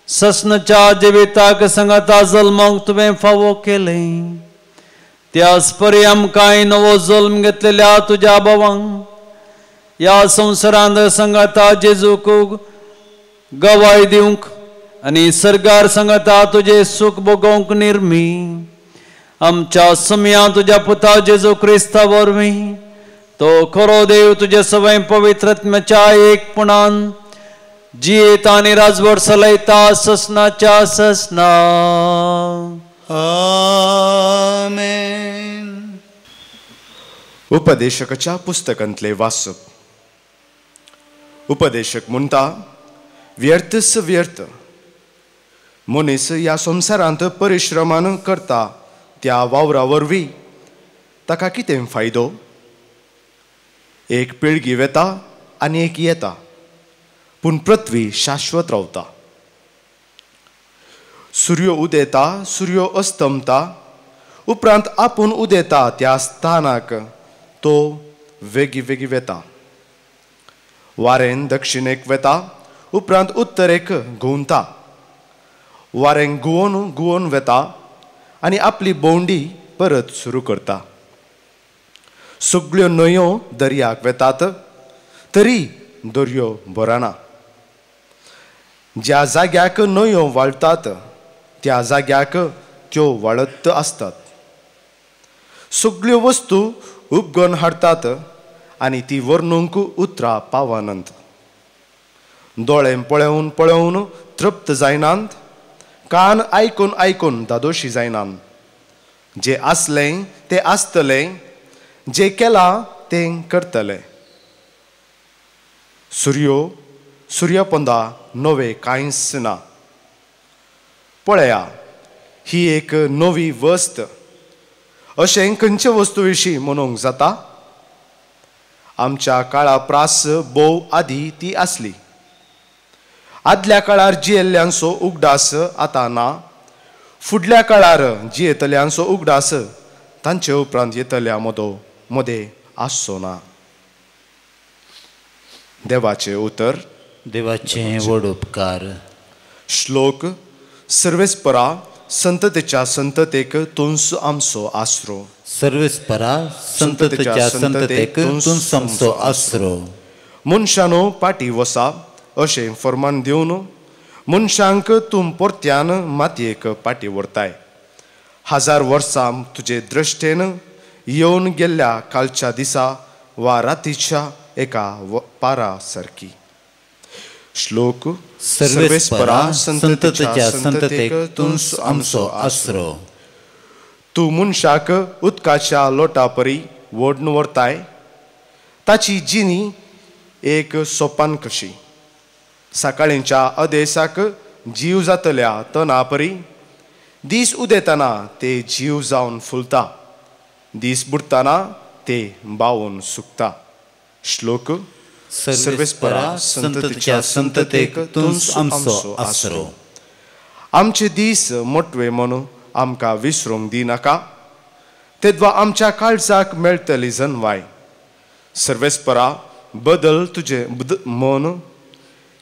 ससनाच्या जिविताक संगता जल्माक तुवें फावो केलें. त्याच परी आमकां नवो जल्म घेतलेल्या तुज्या भावांक या संवसारांत संगता जेजूक गवाय दिवंक आनी सर्गार संगता तुझे सुख भोगोवंक निर्मी आमच्या समया तुझ्या पुता जेजू क्रिस्ता वरवीं तो खरो देव तुझे सवय पवित्रत्म्याच्या एकपणान जियेता आनी राजवट चलयता ससनाच्या ससना. आमेन. उपदेशकाच्या पुस्तकांतले वाचप. उपदेशक म्हणटा व्यर्थच व्यर्थ. मनीस ह्या संवसारांत परिश्रमान करता त्या वावरा वरवीं ताका कितें फायदो? एक पिळगी वेता आनी एक येता, पूण पृथ्वी शाश्वत रावता. सूर्य उदेता, सूर्य अस्तमता, उपरांत आपूण उदेता त्या स्थानाक तो वेगी वेगी वेता. वारें दक्षिणेक वेता, उपरांत उत्तरेक घुंवता. वारें घुंवून घुंवून वेता आनी आपली भोंवडी परत सुरू करता. सगळ्यो न्हंयो दर्याक वेतात, तरी दर्यो भरना. ज्या जाग्याक न्हंयो वाळटात त्या जाग्याक त्यो वाळत आसतात. सगळ्यो वस्तू उपगोन हाडटात आनी ती वर्णूंक उतरां पावनांत. दोळे पळोवन पळोवन तृप्त जायनांत, कान आयकून आयकून दादोशी जायनांत. जे आसलें तें आसतलें, जे केलां तें करतलें. सूर्यपंदा नवे कांयच ना. पळया, ही एक नवी वस्त अशें खंयचे वस्तू विशीं म्हणूंक जाता? आमच्या काळा प्रास भोव आदी ती आसली. आदल्या काळार जियेल्ल्यांचो उगडास आतां ना. फुडल्या काळार जियेतल्यांचो उगडास तांचे उपरांत येतल्या मदें आसचो ना. देवाचें उतर. देवाचें व्हड उपकार. श्लोक. सर्वेस्परा संततेच्या संततेक तुंस आमचो आसरो. सर्वेस्परा संततेच्या संततेक तुंस आमचो आसरो. मनशानो पाटी वसा अशें फर्मान दिवन मनशांक तूं परत्यान मातयेक पाटी व्हरताय. 1000 वर्सां तुजे दृश्टेन येवन गेल्ल्या कालच्या दिसा वा रातीच्या एका पारा सारकी. श्लोक. सर्वेस्परा संततेच्या संततेक तुंस आमचो आसरो. तूं मनशाक उदकाच्या लोटा परी ओडून व्हरताय. ताची जिणी एक सोपान कशी. सकाळींच्या अदेसाक जीव जातल्या तना परी दीस उदेतना ते जीव जावन फुलता. दीस बुडतना ते बावून सुकता. श्लोक. सर्वेस्परा संततेच्या संततेक तुंस आमचो आसरो. आमचे दीस मोटवे म्हणून आमकां विसरूंक दिनाका. तेद्वा आमच्या काळजाक मेळटली जनवाय. सर्वेस्परा बदल तुझे मन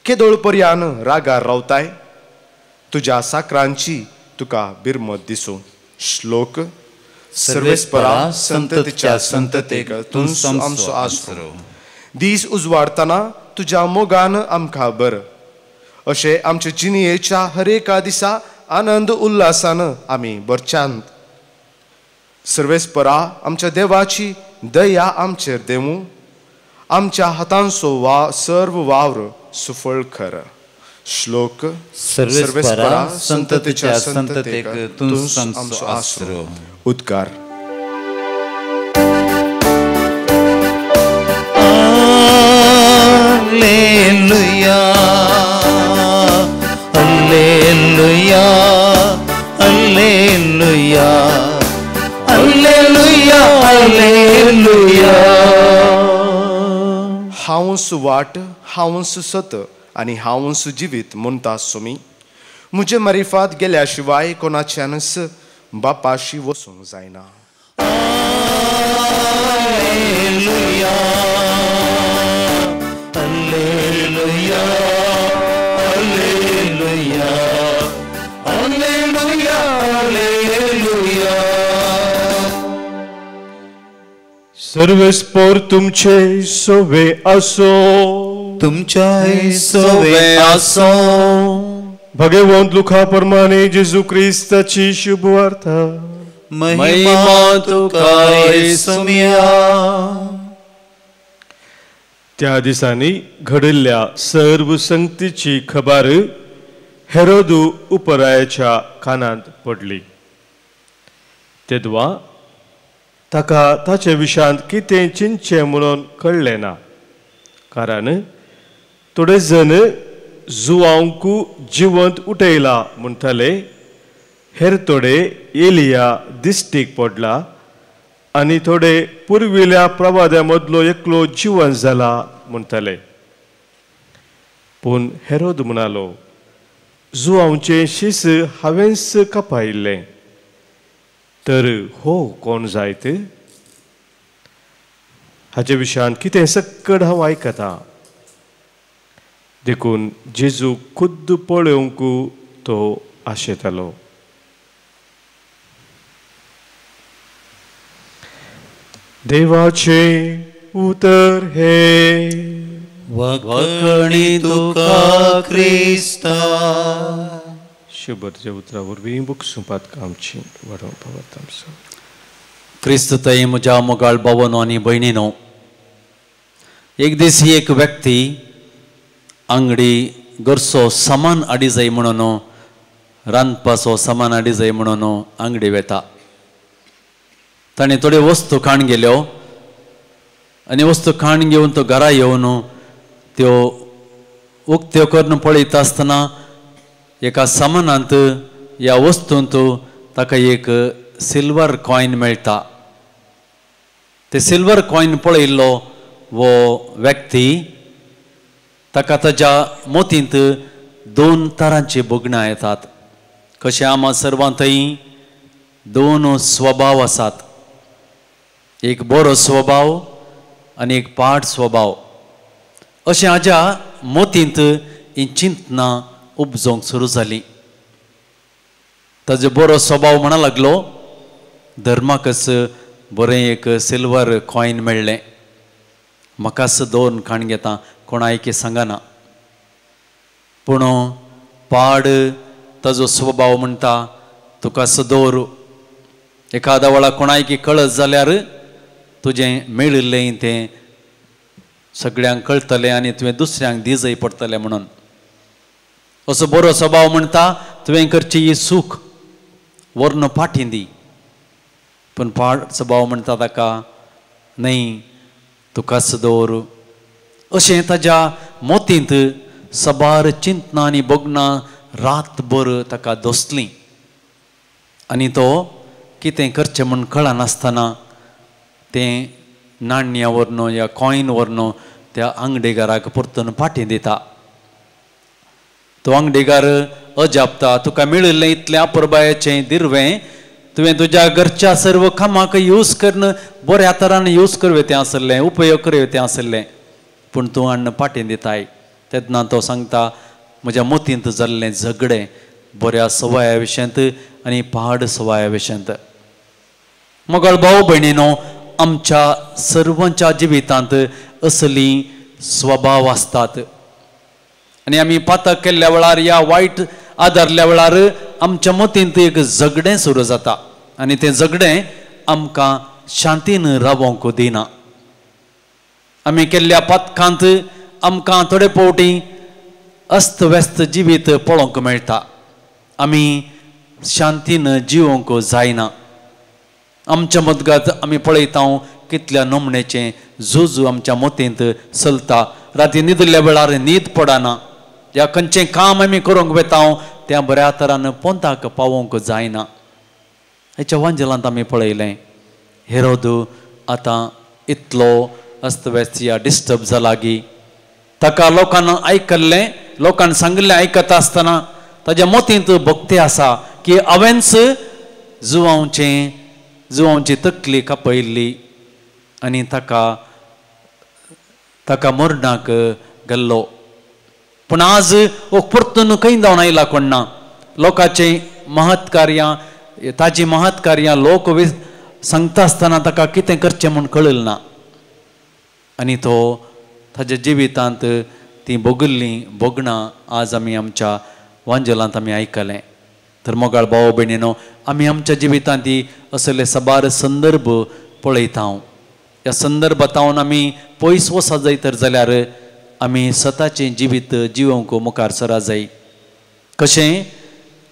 केदोळपर्यान रागार रावताय तुझ्या साकरांची तुका बिरमत दिसूं श्लोक सर्वेस्परा संततीच्या संततेक तूं आमचो आसरो दीस उजवाडतना तुझ्या मोगान आमकां बर अशें आमच्या जिणयेच्या हरेका दिसा आनंद उल्हासान आमी बरचांत सर्वेस्परा आमच्या देवाची दया आमचेर देवूं आमच्या हातांचो सर्व वावर सुफळ कर श्लोक सर्वेस्परा संततीच्या संततेक तूं आमचो आसरो उद्गार Alleluia, Alleluia, Alleluia, Alleluia, Alleluia. हांवस वाट हांवस सत आनी हांवस जिवीत म्हणटा सुमी म्हजे मारिफात गेल्या शिवाय कोणाच्यानच बापाशी वसूंक जायना Alleluia, Alleluia, Alleluia, Alleluia, Alleluia. सर्वेस्पर तुमचे सोवे असो तुमच्या सोवे आसो भगवंत लुका प्रमाणे जेजू क्रिस्ताची शुभ वार्ता महिमा तुका येसुमिया. त्या दिसांनी घडिल्ल्या सर्व संगतीची खबर हेरोदू उपरायाच्या कानांत पडली तेदवा ताका ताचे विशांत कितें चिंतचें म्हणून कळ्ळें ना कारण थोडे जण जुवांकू जिवंत उठयला म्हणटाले हेर थोडे एलिया दिश्टीक पडला आनी थोडे पुर्विल्या प्रवाद्या मदलो एकलो जिवंत जाला म्हणटाले पूण हेरोद म्हणालो जुवांचें शीस हांवेंच कापायिल्लें तर हो कोण जायत हाचे विशयान कितें सक्कड हांव आयकतां देखून जेजू खुद्द पळोवंक तो आशेतालो देवाचे उतर हे वखणी तुका क्रिस्ता. शुभरच्या उतरावरवीं बुकसुपात कामची वाडोवपाक आमचो क्रिस्तताई म्हज्या मोगाळ भावांनो आनी भयणीनो एक दीस ही एक व्यक्ती अंगडी घरचो सामान हाडी जाय म्हणून रांदपाचो सामान हाडी जाय म्हणून अंगडी वेता ताणें थोड्यो वस्तू खाण गेल्यो आनी वस्तू खाण घेवन तो घरा येवन त्यो उक्त्यो करून पळयता आसतना एका सामानांत ह्या वस्तूंत ताका एक सिल्वर कॉयन मेळटा ते सिल्वर कॉयन पळयल्लो वो व्यक्ती ताका ताच्या मोतींत दोन तरांची बोगणां येतात कशें आमा सर्वांतय दोन स्वभाव आसात एक बरो स्वभाव आनी एक पाड स्वभाव अशें हाज्या मोतींत ही चिंतना उपजोंक सुरू जाली ताजो बरो स्वभाव म्हणा लागलो धर्माकच बरें एक सिल्वर कॉयन मेळ्ळें म्हाकाच दोन खाण घेता कोणायकी सांगना पूण पाड ताजो स्वभाव म्हणटा तुका दवर एखाद्या वेळा कोणायकी कळत जाल्यार तुजें मेळिल्लें तें सगळ्यांक कळटलें आनी तुवें दुसऱ्यांक दिजय पडटलें म्हणून असो बरो स्वभाव म्हणटा तुवें करची ही सूख वर्ण फाटीं दी पूण पाड स्वभाव म्हणटा ताका न्हय तुकाच दवर अशें ताज्या मोतींत सबार चिंतना आनी बोगणां रातभर ताका दोसलीं आनी तो कितें करचें म्हूण कळनासतना तें नाण्या व्हरून या कॉयन व्हरून त्या अंगडेकाराक परतून फाटीं दिता तो अंगडेकार अजापता तुका मेळिल्लें इतलें अपुरबायेचें दिर्वें तुवें तुज्या घरच्या सर्व कामाक यूज करून बऱ्या तरान यूज करवें तें आसलें उपयोग करवें तें आसलें पूण तूं अन्न पाटें दिताय. तेन्ना तो सांगता म्हज्या मोतींत जाल्लें झगडें बऱ्या सवाया विशयांत आनी पाड सवाया विशयांत. मोगाळ भाव भयणीनो, आमच्या सर्वांच्या जिवितांत असली स्वभाव आसतात आनी आमी पातक केल्ल्या वेळार या वायट आदारल्या वेळार आमच्या मतींत एक झगडें सुरू जाता आनी तें झगडें आमकां शांतीन रावोंक दिना. आमी केल्ल्या पातकांत आमकां थोडे फावटी अस्तव्यस्त जिवीत पळोवंक मेळटा. आमी शांतीन जिवोंक जायना. आमच्या मदगांत आमी पळयता कितल्या नमणेचें झूज आमच्या मतींत चलता. राती न्हिदल्या वेळार न्हीद पडना. या खंयचें काम आमी करूंक वेता त्या बऱ्या तरान पोंताक पावोवंक जायना. हेच्या वांजलांत आमी पळयलें हेरोद आतां इतलो अस्तव्यस्त या डिस्टर्ब जाला की ताका लोकांन आयकल्लें, लोकांन सांगिल्लें आयकता आसतना ताज्या मतींत भक्ती आसा की हांवेंच जुवांवची तकली कापयल्ली आनी ताका मरणाक गेल्लो. पूण आज परतून खंय जावन आयला कोण ना. लोकांचें महत्कार्यां, ताजी महत्कार्यां लोक सांगता आसतना ताका कितें करचें म्हूण कळिल्लें ना आनी तो ताज्या जिवितांत ती भोगणां आज आमी आमच्या वांजलांत आमी आयकलें. तर मोगाळ भाव भयणीनो, आमी आमच्या जिवितांत असले साबार संदर्भ पळयता. ह्या संदर्भांत आमी पयस वचत जाय तर जाल्यार आमी स्वताचें जिवीत जिवोवंक मुखार सरा जाय. कशें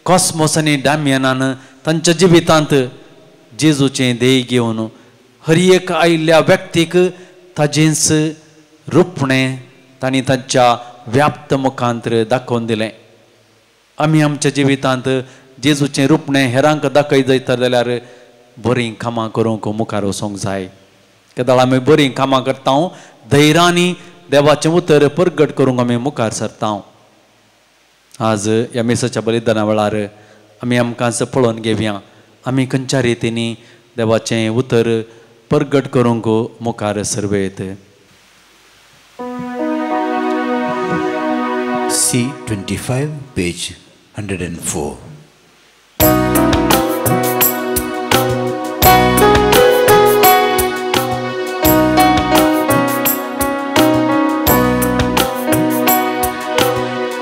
कॉस्मोस आनी डॅमियनान तांच्या जिवितांत जेजूचें देह घेवन हर एक आयिल्ल्या व्यक्तीक ताजेंच रुपणें तांणी तांच्या व्याप्त मुखांत दाखोवन दिलें. आमी आमच्या जिवितांत जेजूचें रुपणें हेरांक दाखय जायत जाल्यार बरीं कामां करूंक मुखार वचोंक जाय. केदाळ आमी बरीं कामां करता, धैर्यानी देवाचें उतर परगट करूंक आमी मुखार सरता. आज ह्या मेसाच्या बलिदाना वेळार आमी आमकांच पळोवन घेवया आमी खंयच्या रितींनी देवाचें उतर परगट करूंक मुखार सरवेत. C25 page 104.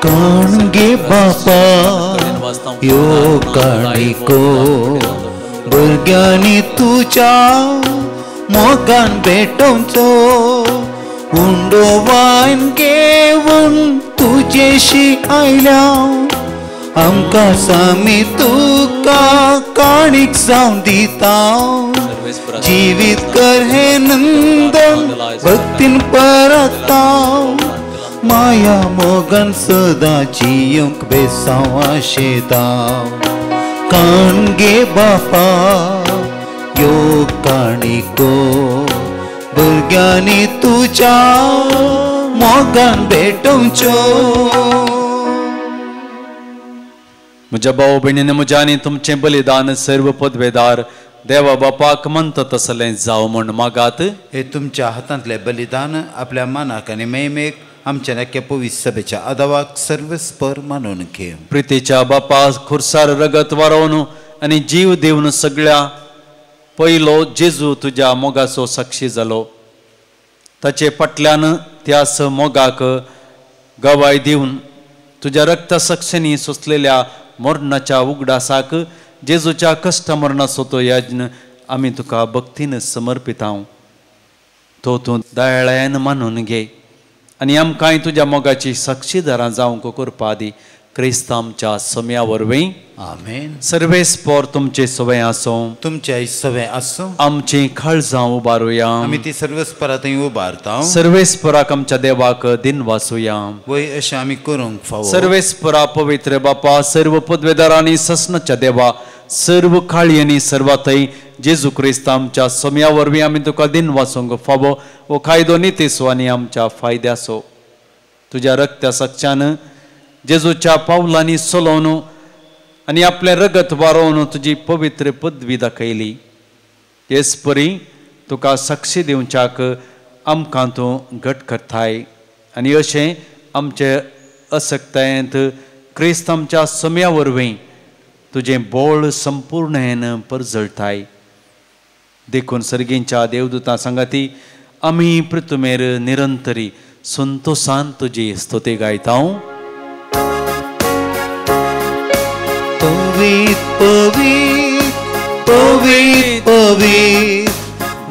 काणगे बापा यो काणिको भुरग्यांनी तुज्या मोगान भेटोवचो उंडो वायन घेवन तुजेशी आयल्या आमकां सामी तुका काणीक जावन दिता जिवीत कर हे नंदन भक्तीन परता माया मोगन सदां जियोंक बेसांव आशेता काणगे बापा यो काणिको भुरग्यांनी तुज्या मोगान भेटोवचो. म्हज्या भाव भयणीन म्हज्यानी तुमचें बलिदान सर्व पदवेदार देवा बापाक म्हणटा तसलें जावं म्हूण मागात. हे तुमच्या हातांतलें बलिदान आपल्या मानाक आनी मेमेक आमच्या नक्की पवित्र सभेच्या आदावाक सर्वस्पर मानून घे. प्रितीच्या बापा खुर्सार रगत वारोवन आनी जीव दिवन सगळ्या पयलो जेजू तुज्या मोगाचो साक्षी जालो. ताचे फाटल्यान त्या मोगाक गवाय दिवन तुज्या रक्तसाक्षींनी सोंसलेल्या मरणाच्या उगडासाक जेजूच्या कश्ट मरणाचो तो यज्ञ आमी तुका भक्तीन समर्पिता. तो तूं दयाळायेन मानून घे आनी आमकांय तुज्या मोगाची साक्षीदारां जावंक करपा दी. क्रिस्त आमच्या सम्या वरवीं आमेन. सर्वेस्पर तुमचे सवय आसूं, तुमच्या सवय आसूं, आमची काळजां उबारुया. आमी ती सर्वस्परां थंय उबारता. सर्वेस्पराक आमच्या देवाक दिन वासुया. वय अशें आमी करूंक फावो. सर्वेस्परा पवित्र बापा, सर्व पदवेदारांनी ससनाच्या देवा, सर्व काळयेनी सर्वातय जेजू क्रिस्त आमच्या सम्या वरवीं आमी तुका दिन वासूंक फावो. वो कायदो नितीसो आनी आमच्या फायद्याचो. तुज्या रक्त्या साक्षान जेजूच्या पावलांनी चलोवन आनी आपलें रगत वारोवन तुजी पवित्र पदवी दाखयली. हेच परी तुका साक्षी दिवच्याक आमकां तूं घट करताय आनी अशें आमचे असक्तायेंत क्रिस्त आमच्या सम्या वरवीं तुजें बोळ संपूर्णेन परजळटाय. देखून सर्गींच्या देवदूतां सांगाती आमी पृथ्वीमेर निरंतरी संतोषान तुजी स्तुती गायता. पवित पवित पवित पवित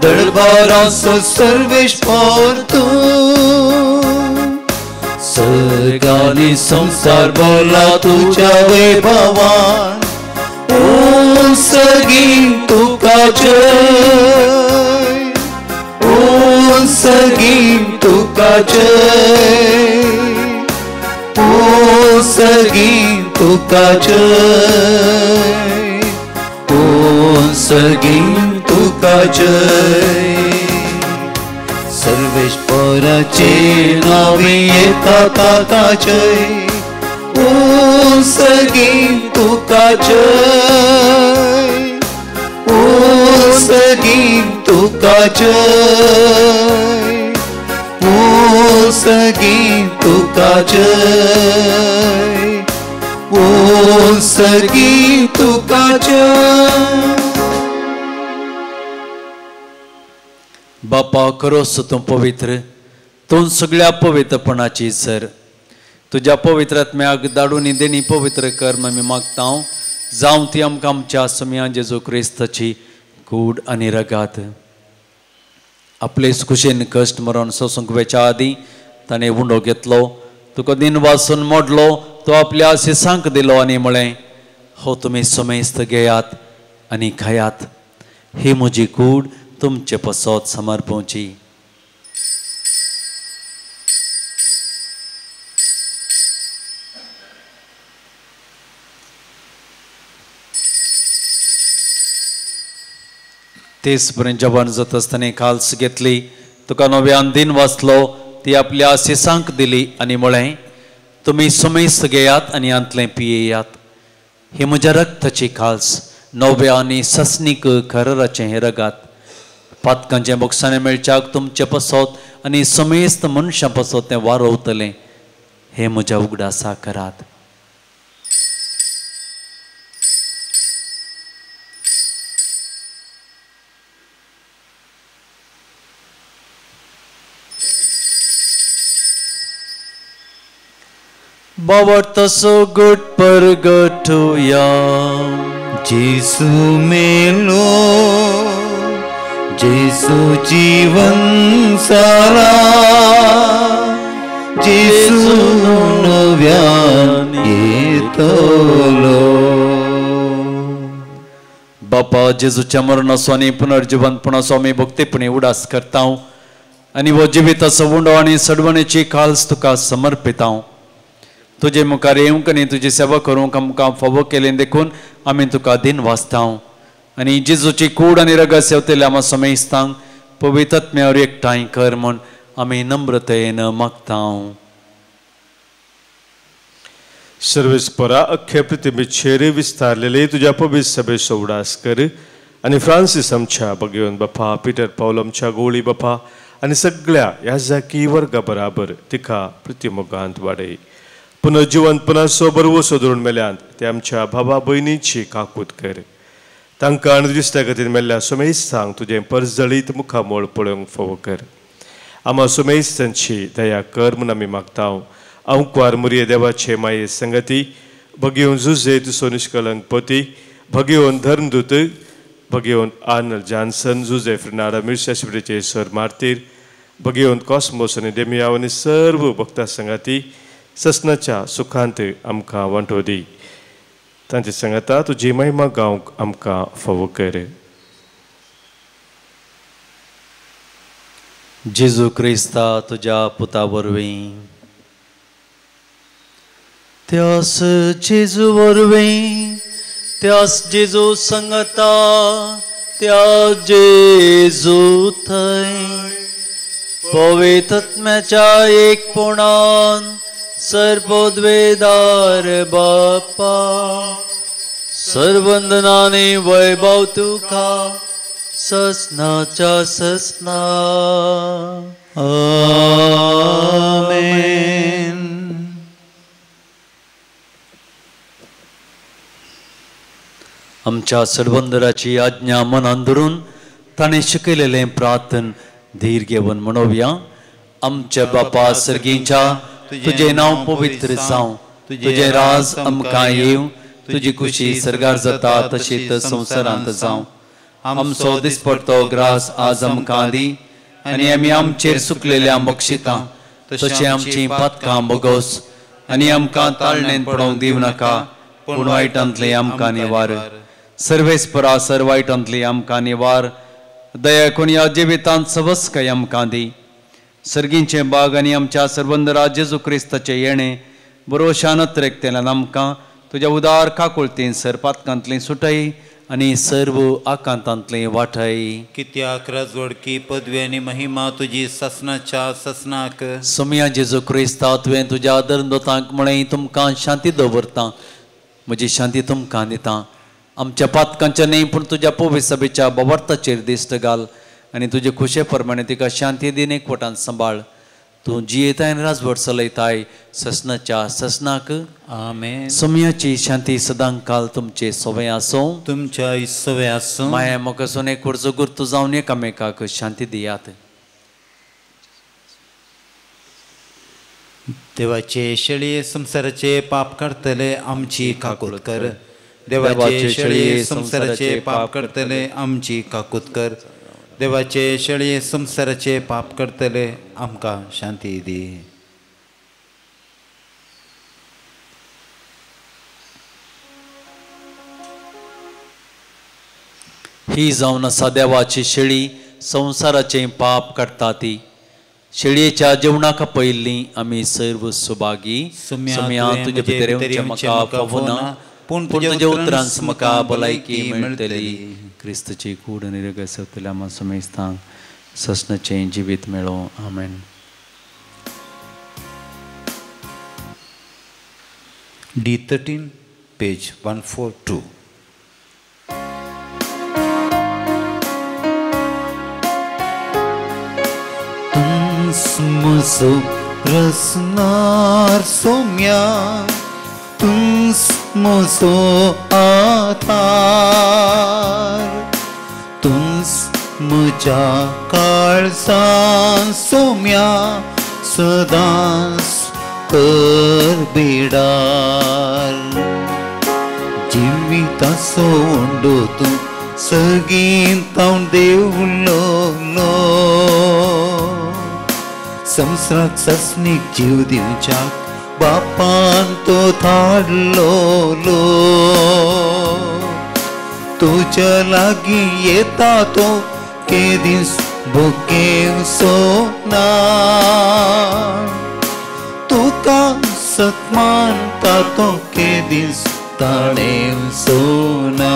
दरबारांचो सर्वेश्वर तूं. सर्ग आनी संसार भरला तुज्या वैभवान. ओ सगळीं तुका जय. ओ सगळीं तुका जय. ओ सगळीं तुका जय. ओ सगळीं तुका जय. सर्वेश्वराचे नावे येता ताका जय. ओ सगळीं तुका जय. ओ सगळीं तुका जय. ओ सगळीं तुका जय. ओ सगळीं तुका जय. बापा खरोच तूं पवित्र, तूं सगळ्या पवित्रपणाची सर. तुज्या पवित्र आत्म्याक धाडून देणी पवित्र कर आमी मागता. जावं ती आमकां आमच्या सम्या जेजू क्रिस्ताची कूड आनी रगात. आपले खुशेन कश्ट मरण सोसूंक वेच्या आदीं ताणें उंडो घेतलो, तुका दिन वाचून मोडलो, तो आपल्या आशिसांक दिलो आनी म्हळें, हो तुमी समेस्त घेयात आनी खायात. ही म्हजी कूड तुमचे पसत समर्पोवची. तेच पर्यंत जवान जात आसतना खाल्स घेतली, तुका नव्यान दिन वाचलो, ती आपल्या आशिसांक दिली आनी म्हळें, तुमी समेस्त घेयात आनी अंतलें पियेयात. ही म्हज्या रक्ताची खाल्स, नव्या आनी ससनीक खरराचें हें रगात. पातकांचें बोगसाणें मेळच्याक तुमचे पसत आनी समेस्त मनशां पसत तें वारोवतलें. हें म्हज्या उगडासा करात. बाबा तसो गुट परगटुया. जेसू मेलो, जेसू जीवन सारा. जेसू नव्यान येतलो. बापा जेजूच्या मरणाचो आनी पुनर्जिवंतपणाचो आमी भक्तीपणी उडास करता आनी हो जिविताचो उंडो आनी सडवणेची खाल्स तुका समर्पिता. तुजे मुखार येवंक आनी तुजी सेवा करूंक आमकां फावो केलें देखून आमी तुका दिन वाचता आनी जेजूची कूड आनी रगत सेवतल्या आमी समेस्तांक पवित्र आत्म्यावर एकठांय कर म्हूण आमी नम्रतेन मागता. सर्वेस्परा अख्खे पृथ्वीचेर विस्तारलेले तुझ्या पवित्र सभेचो उडास कर आनी फ्रांसीस आमच्या भगिवन बापा, पिटर पावल आमच्या गोळी बापा आनी सगळ्या याजकी वर्गा बराबर तिका पृथ्वीमुगांत वाडय. पुनर्जिवंतपणाचो बरवो सोदून मेल्यांत ते आमच्या भावा भयणीची काकूत कर. तांकां आनी दिसत्या खातीर मेल्ल्या समेस्तांक तुजें परजळीत मुखामोळ पळोवंक फावो कर. आम्हा समेस्तांची दया कर म्हूण आमी मागता. अंकुआर मुरये देवाचे माये संगती, भगिवन जुजे तुसो निश्कलंक पती, भगिवन धर्मदूत, भगिवन आर्नल्ड जॉन्सन, जुजे फ्रिनाडा मिर्शाशिबरेचे सर मार्तीर, भगिवन कॉस्मोस आनी डेमियाव आनी सर्व भक्ता संगाती ससनाच्या सुखांत आमकां वांटो दी. तांचे सांगता तुजी महिमा गावंक आमकां फावो कर. जेजू क्रिस्ता तुज्या पुता वरवीं, त्यास जेजू वरवीं, त्यास जेजू संगता, त्या जेजू थंय पवित्र आत्म्याच्या एकपणान सर्वोद्वेदार बापा, सर्वंदनाने वैभव तुका ससनाच्या ससना आमेन. आमच्या सडबंदराची आज्ञा मनान धरून ताणें शिकयलेलें प्रार्थन धीर घेवन म्हणोवया. आमच्या बापा सर्गीच्या तुझें नांव पवित्र जावं, तुझें राज आमकां येवं, तुजी खुशी सर्गार जाता तशीच संवसारांत जावं. आमचो दिसपडटो ग्रास आज आमकां दी, आनी आमी आमचेर सुकलेल्या बक्षितां तशें आमची पातकां बोगोस, आनी आमकां ताळणेन पडोवंक दिवं नाका, पूण वायटांतले आमकां निवार. सर्वेस्परा सर्वायटांतली आमकां निवार. दया कोणी जिवितांत सबस्काय आमकां दी. सर्गींचे बाग आनी आमच्या सरबंदरा जेजू क्रिस्ताचें येणें बरोशान त्रेकतेल्यान आमकां तुज्या उदार काकुळतीन सरपातकांतली सुटय आनी सर्व आकांतांतली वाटय. कित्याक राजवडकी पदवी आनी महिमा तुजी ससनाच्या ससनाक. सोम्या जेजू क्रिस्ता तुवें तुज्या दरदोतांक म्हळें तुमकां शांती दवरतां, म्हजी शांती तुमकां दितां. आमच्या पातकांच्या न्ही पूण तुज्या पवित्र सभेच्या बवर्ताचेर दिश्ट घाल आनी तुजे खुशे प्रमाणे तिका शांती दिन एकवटान सांबाळ. तूं जियेताय आनी राजवट चलयताय ससनाच्या ससनाक. आमेन. सोम्याची शांती सदां काल तुमचे सोवे आसूं. तुमच्या इसवे आसूं. माया मोगासून एक वर्जो गुर्तू जावन एकामेकाक शांती दियात. देवाचे शेळये संसाराचे पाप करतले आमची काकूत कर. देवाचे शेळये संसाराचे पाप करतले आमची काकूत कर. देवाचे शेळये संसाराचे पाप करतले आमकां शांती दी. ही जावन आसा देवाची शेळी संसाराचे पाप काडटा ती. शेळयेच्या जेवणाक पयलीं आमी सर्व सुभागी. सोम्या तुजे भितर येवचें म्हाका फावना, पूण तुज्या उतरांत म्हाका भलायकी मेळटली. क्रिस्तची कूड आनी रगत सवतल्या आमा समेस्तांक ससनाचें जिवीत मेळो. आमेन. D13 page 142. Smso rasnar somya tum smso atar tum smja kalsan somya sadans perbedar jivita sondu tu sagin taun devullo lo संसारात ससनीक जीव दिवच्याक बापान तो धाडलो लो. तुज्या लागीं येता तो केदीस भोगेव सोना. तुका सत्मानता तो केदीस ताणेव सोना.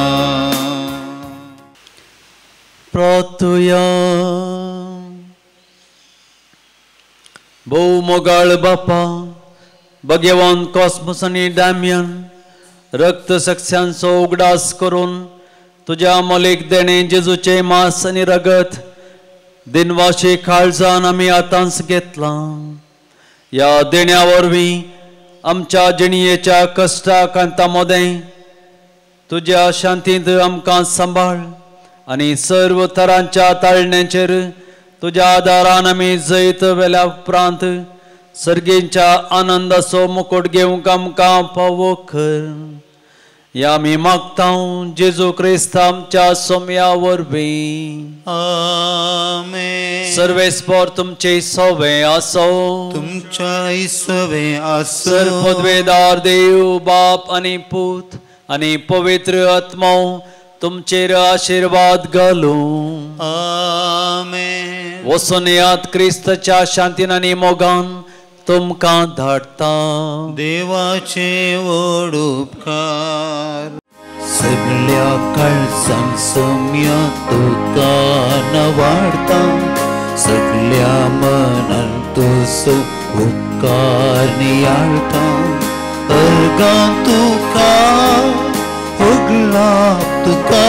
प्रार्थया. भोव मोगाळ बापा, भगवान कॉस्मस आनी डॅमियन रक्त साक्षांचो उगडास करून तुज्या मोलेक देणे जेजूचे मांस आनी रगत दिनवाशे काळजान आमी आतांच घेतला. ह्या देण्या वरवीं आमच्या जिणयेच्या कश्टाक अंता मोदें तुज्या शांतींत आमकां सांबाळ आनी सर्व तरांच्या ताळण्यांचेर तुज्या आदारान आमी जैत वेल्या उपरांत सर्गेंच्या आनंदाचो मुकुट घेवंक आमकां फावो कर. या आमी मागतां जेजू क्रिस्त आमच्या सोम्या वरवीं. आमेन. सर्वेस्पर तुमचे सोवे आसो. तुमच्या इसवे आसो. सर्वपदवेदार देव बाप आनी पूत आनी पवित्र आत्मो तुमचेर आशीर्वाद घालूं. आमेन. वचून येयात क्रिस्ताच्या शांतीन आनी मोगान तुमकां धाडटा. देवाचे व्हड उपकार. सगळ्या काळजांत सोम्या तुका वाडता. सगळ्या मनान तुजो उपकार नियाळता. अर्गां तुका होगला तुका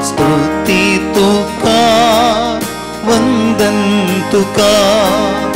स्तुती तुका वंदन तुका